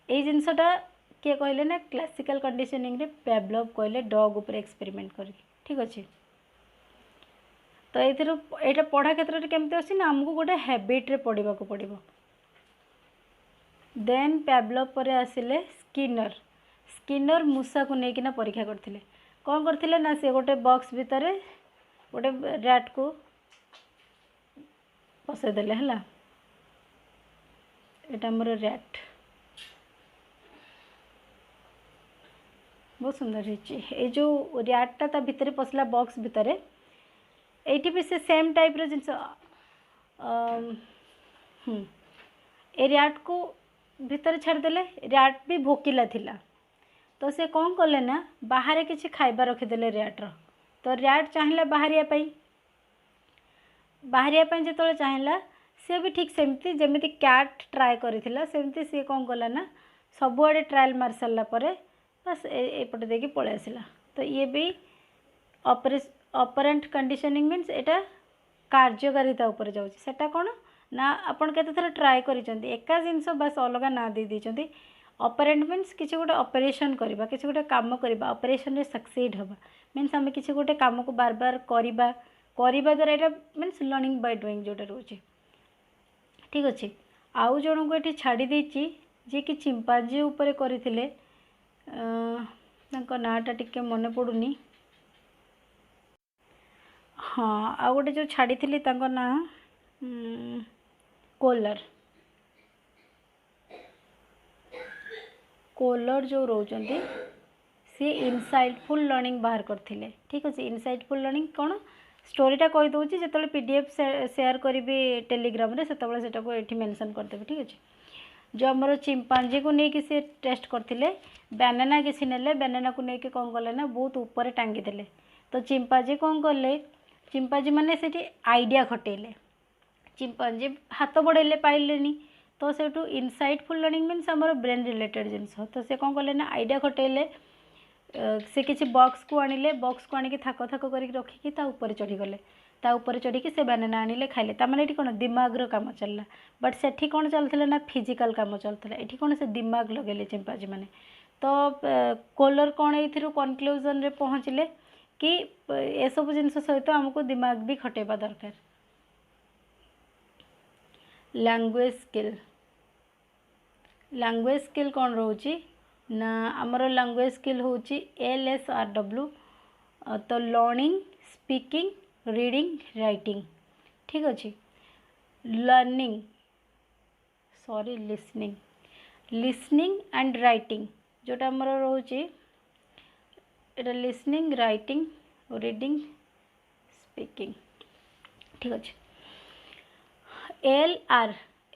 ये जिनसटा किए कहले ना क्लासिकल कंडीशनिंग रे पावलोव कहले डॉग उपर एक्सपेरिमेंट कर। ठीक अच्छे तो ये पढ़ा क्षेत्र में केमती अच्छी ना आमको गोटे हैबिट्रे पढ़ा पड़ो। देन पावलोव पर आसिले स्किनर मूषा को लेकिन परीक्षा करथिले कौन करथिले ना से गोटे बॉक्स भितर गोटे रैट को पसईदेले है यहाँ मोर रैट बहुत सुंदर है जो रैटा ता भितर पसला बॉक्स भितर ये भी से सेम टाइप जिनस ए रैट को भितर छाड़देले रैट भी भोकिला थिला तो से कौन कले ना बाहर किसी खाइबा रखीदे रैट्र तो रैट चाहिए बाहर जो चाहिए सी भी ठीक सेमती जमी कैट ट्राए करथिला सेमती सी कौन कला ना सबुआड़े ट्रायल मार सारा बस एपटे देखिए पलि आसला। तो ये भी ऑपरेंट कंडीशनिंग मीन्स एटा कार्यकारिता उपर जाउछि सेटा कौन ना आपन केते थर ट्राए करिसेंती एका जिनस बस अलग ना दे देइसेंती। ऑपरेंट मीन्स किसी गोटे ऑपरेशन करबा किसी गोटे काम करबा ऑपरेशन रे सक्सीड हबा मीन्स आम किसी गोटे काम को बार बार करबा द्वारा एटा मीन्स लर्निंग बाय डूइंग जोटा रोचे। ठीक अच्छे आउ जन को ये छाड़ी देची जे कि चिंपांजी उपरे करथिले नाटा टिके मन पड़ुनी हाँ आ गोटे जो छाड़ी थी ना कोलर जो रोचंती सी इनसाइटफुल लर्निंग बाहर करथिले। ठीक अच्छे इनसाइटफुल लर्निंग कौन स्टोरीटा कही दूसरी जो PDF शेयर करी टेलीग्राम रे सेटा को ये मेंशन करदेवी। ठीक अच्छे जो आमर चिंपांजी को लेकिन सी टेस्ट करते बनाना किसी ने बनाना को लेकिन कौन कले ना बहुत ऊपर टांगी देले तो चिंपांजी कौन कले चिंपांजी मैंने से आइडिया खटेले चिंपांजी हाथ बढ़ेले पाइलेनी तो सेठू इनसाइटफुल लर्निंग मीन्स आमर ब्रेन रिलेटेड जिनस तो से कौन कले ना आइडिया खटेले से किसी बॉक्स को आनिले बॉक्स को आनिक थाक थाक कर रखिकी ऊपर चढ़ीगले ऊपर चढ़ी से बनाना आनिले खाइले तामाने ये कौन दिमाग काम चलला बट सेठी कौन चलता ना फिजिकल काम चलता ये कौन से दिमाग लगे चिंपांजी मैंने। तो कोलर कौन ये कनक्लूजन रे पहुँचले कि ये सब जिनस सहित आमको दिमाग भी खटेबा दरकार। लैंग्वेज स्किल कौन रोची ना आमर लैंग्वेज स्किल होची LSRW तो लर्निंग स्पीकिंग रीडिंग राइटिंग। ठीक अच्छे लर्निंग लिसनिंग एंड राइटिंग जोटा आमर रोची एटा लिसनिंग राइटिंग रीडिंग स्पीकिंग। ठीक अच्छे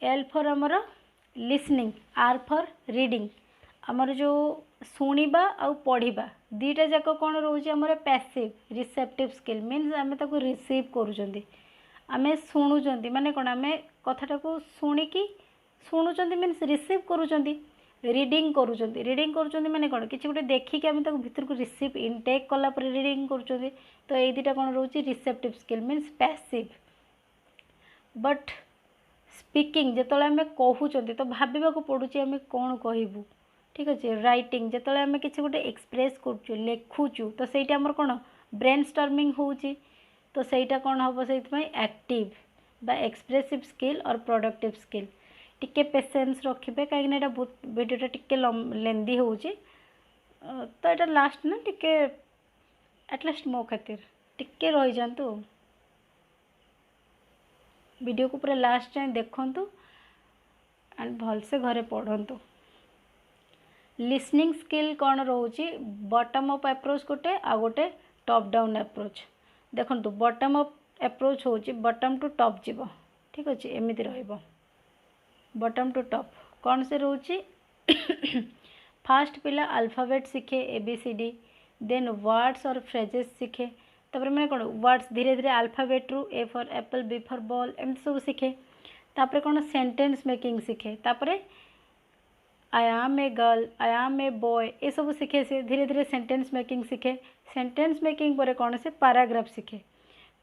L फॉर आमर लिसनिंग R फॉर रीडिंग आमर जो शुणा आउ पढ़ा दीटा जाक कौन रोचे आमर पैसिव रिसेप्टिव स्किल मीन्स आम ताको रिसीव करूँ आम शुणुंट माने कौन आम कथाटा को शुणिकी शुणुंट मीन्स रिसीव करूँ रीडिंग करूचंती माने कौन किसी गोटे देखिक आम भीतर को रिसीव इनटेक कला रीडिंग करूचंती तो ये दुटा कौन रोचे receptive skill means passive but speaking जिते आम कहते तो भाविबा को पड़ुची आम कौन कहबू ठीक अच्छे राइटिंग जिते आम किसी गोटे एक्सप्रेस करुचु लिखुचु तो सहीटा आमर कौन ब्रेन स्टॉर्मिंग होची तो सहीटा कौन हम से एक्टिव बा एक्सप्रेसिव स्किल और प्रोडक्टिव स्किल टिके पेसेंस रखिए कहीं बहुत वीडियोटा टिके लेंदी हो तो यहाँ लास्ट ना टिके एटलिस्ट मो खातिर टिके रही जातु वीडियो को पूरा लास्ट जाए देखु एंड भलसे घरे पढ़ंतु लिसनिंग स्किल कौन रोचे बॉटम अप अप्रोच गोटे आ गोटे टॉप डाउन अप्रोच देखो बॉटम अप अप्रोच हो बॉटम टू टॉप जीव ठीक अच्छे एमती रहिबो बॉटम टू टॉप कौन से रोचे फास्ट पिला अल्फाबेट सीखे ABCD देन वर्ड्स और फ्रेजेस सीखे तापर मैंने कौन वर्ड्स धीरे धीरे अल्फाबेट रु A for apple B for ball एमती सब सीखे तापर कौन सेंटेंस मेकिंग सीखे तापर I am a girl I am a boy ये सब सीखे से धीरे धीरे सेंटेंस मेकिंग सीखे सेंटेंस मेकिंग पर कौन से पैराग्राफ सीखे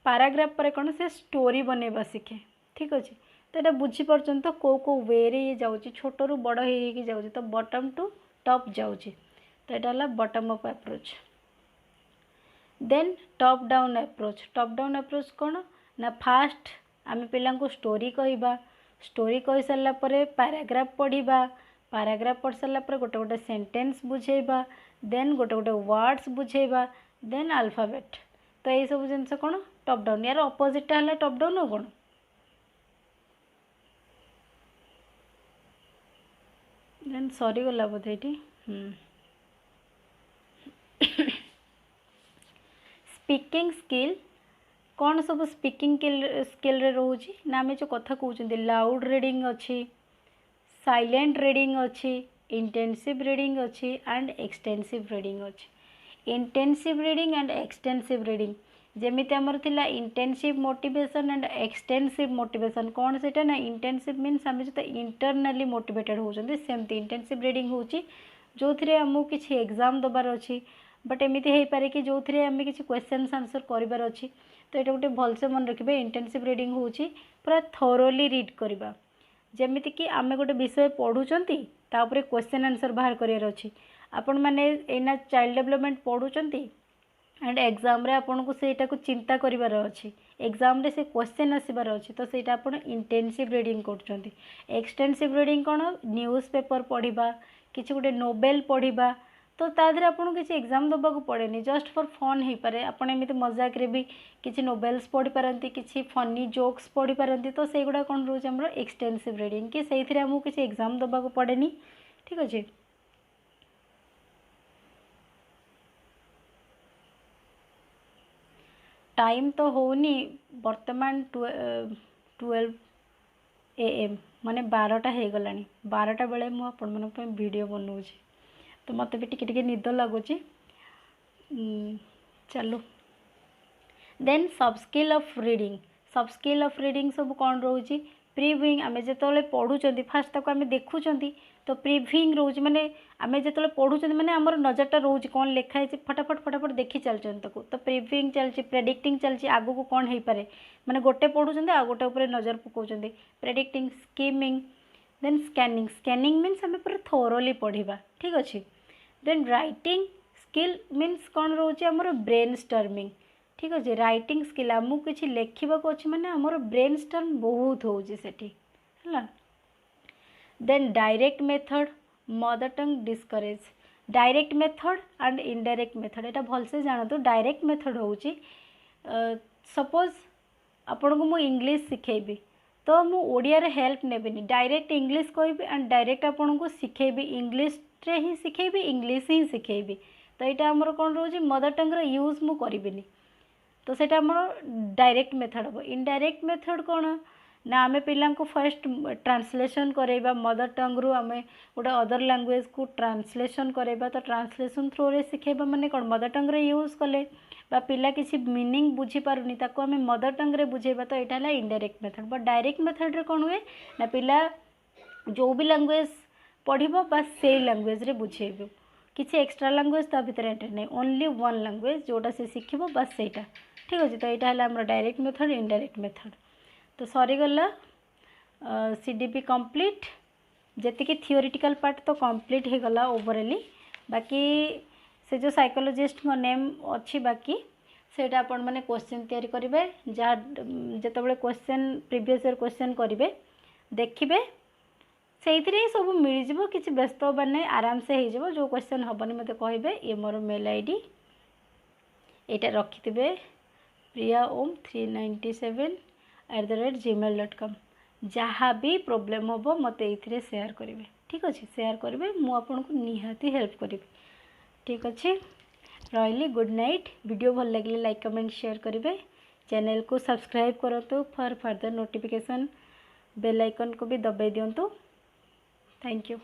पैराग्राफ पर कौन से स्टोरी बनैबा सीखे ठीक अच्छे तो यहाँ बुझीपार तो कौ वे ये जाऊँगी छोट रू बड़ हो जाऊँगी तो बॉटम टू टॉप जाऊँगी तो यहाँ bottom up approach then top down approach कौन ना फास्ट आम पिला स्टोरी कहवा स्टोरी कही सारा पैराग्राफ पढ़ा पैराग्राफ पढ़ सारा गोटे गोटे सेंटेंस बुझेबा देन गोटे गोटे वर्ड्स बुझेबा देन अल्फाबेट तो ये सब जिन कौन टॉप डाउन यार अपोजिटा है टॉप डाउन और कौन देन सरी गला बोधे ये स्पीकिंग स्किल कौन सब स्पीकिंग स्किल रे रोची ना आम जो कथा कहते लाउड रीडिंग अच्छी साइलेंट रीडिंग अच्छी इंटेंसिव रीडिंग अच्छी एंड एक्सटेंसिव रीडिंग अच्छी intensive reading and extensive reading जेमिति आमर थिला intensive motivation and extensive motivation कौन से ना इंटेंसिव मीन्स आम जो इंटरनाली मोटिवेटेड होती सेमती इंटेंसिव रीडिंग होची जो थे आमको किसी एग्जाम दबार अच्छी बट एमती हो पारे कि जो थे आम किसी क्वेश्चन आंसर करार अच्छी तो ये गोटे भलसे मन रखिए इंटेंसिव रीडिंग होची पूरा थोरोली रीड करवा जमीती कि आम गोटे विषय पढ़ुंट तापर क्वेश्चन आंसर बाहर करार अच्छी आपण मैंने एना चाइल्ड डेवलपमेंट पढ़ुंट एंड एग्जाम रे आपन को सेटा को चिंता करिवार अच्छी एग्जाम रे से क्वेश्चन आसबार अच्छी तो सेटा आपण इंटेंसिव रीडिंग करछंती एक्सटेंसिव रीडिंग कौन न्यूज़ पेपर पढ़ा किसी गोटे नोवेल पढ़ा तो तादे आपको किसी एग्जाम दबा को पड़े जस्ट फॉर फन हो पारे आपड़ एमती मजाक रे भी किसी नोवेल्स पढ़ी पारती किसी फनी जोक्स पढ़ी पारती तो से गुड़ा कौन रोचे आम एक्सटेंसिव रीडिंग कि से आमको किसी एग्जाम दबा को पड़े ठीक अच्छे टाइम तो होनी बर्तमान 12 AM माने 12टा हो गला 12टा बेले मुझे वीडियो बनाऊँगी तो मत भी टिके निद लगुच चलो देन सब स्किल ऑफ रीडिंग सब कौन रोचे प्रीव्यूइंग आम जो पढ़ुं फास्ट तक आम देखुं तो प्रीव्यूइंग रोचे माने आम जो पढ़ुं माने आमर नजरटा रोचे कौन लिखाई फटाफट देखी चलते तो प्रीव्यूइंग चलती प्रेडिक्टिंग चलती आगू को कौन हो पारे माने गोटे पढ़ुं आ गोटे उपर नजर पकाउछन्ती predicting skimming then scanning means आम पूरा थोरोली पढ़ा ठीक अच्छे देन राइटिंग स्किल मीन्स कौन रोचे आमर ब्रेन स्टॉर्मिंग ठीक अच्छे राइटिंग स्किल आमको किसी लिखा अच्छे माने आमर ब्रेन स्टॉर्म बहुत होची सेठी है then direct method mother tongue discourage direct method and indirect method यहाँ भलसे जानतु डायरेक्ट मेथड होची सपोज आपन को मु इंग्लिश सिखेबी तो मु ओडिया रे हेल्प नेबिनी डायरेक्ट इंग्लिश कहबी एंड डायरेक्ट आपन को सिखेबी इंग्लिश रे ही सिखेबी इंग्लिश ही सिखेबी तो यहाँ आमर कौन रोचे मदर टंग रो यूज मु करिबिनी तो सेटा आमर डायरेक्ट मेथड हम इनडायरेक्ट मेथड कौन ना आम पिला को फर्स्ट ट्रांसलेशन करेबा मदर टंग रु आम गोटे अदर लैंग्वेज को ट्रांसलेशन करेबा तो ट्रांसलेशन थ्रू रे सिखेबा माने कौन मदर टंग रे यूज कले बा पिला किसी मीनिंग बुझी पारुनी ताको आम मदर टंग रे बुझेबा तो यहाँ है indirect method but direct method रे कौन हुए ना पिला जो भी लैंग्वेज पढ़िबो बास से लैंग्वेज रे बुझेबो किसी एक्स्ट्रा लैंग्वेज ता भीतर एंटर नहीं ओनली वन लैंग्वेज जोटा से शिखिबो बास सेटा ठीक अच्छे। तो यहाँ है आम डायरेक्ट मेथड इनडायरेक्ट मेथड तो सरीगला सीडीपी कंप्लीट जेतिकी थियोरिटिकल पार्ट तो कंप्लीट हो गला ओवरऑली बाकी से जो साइकोलॉजिस्ट नेम अच्छी बाकी सेटा आपण माने क्वेश्चन तैयारी करेंगे जहाँ जिते क्वेश्चन प्रीवियस ईयर क्वेश्चन करेंगे देखिए से सब मिलଯିव किसी व्यस्त होबार नहीं आराम से हो जो क्वेश्चन हेनी मत कहे ये मोर मेल आईडी यहाँ रखि थे priyaom397@gmail.com जहाँ भी प्रोब्लेम हम मत ये सेयार करेंगे ठीक अच्छे सेयार करेंगे मुझे निहाती हेल्प करी ठीक अच्छे रही गुड नाइट। वीडियो भल लगे लाइक कमेंट शेयर करेंगे चैनल को सब्सक्राइब करूँ for further notification bell icon को भी दबाई दिंतु। Thank you.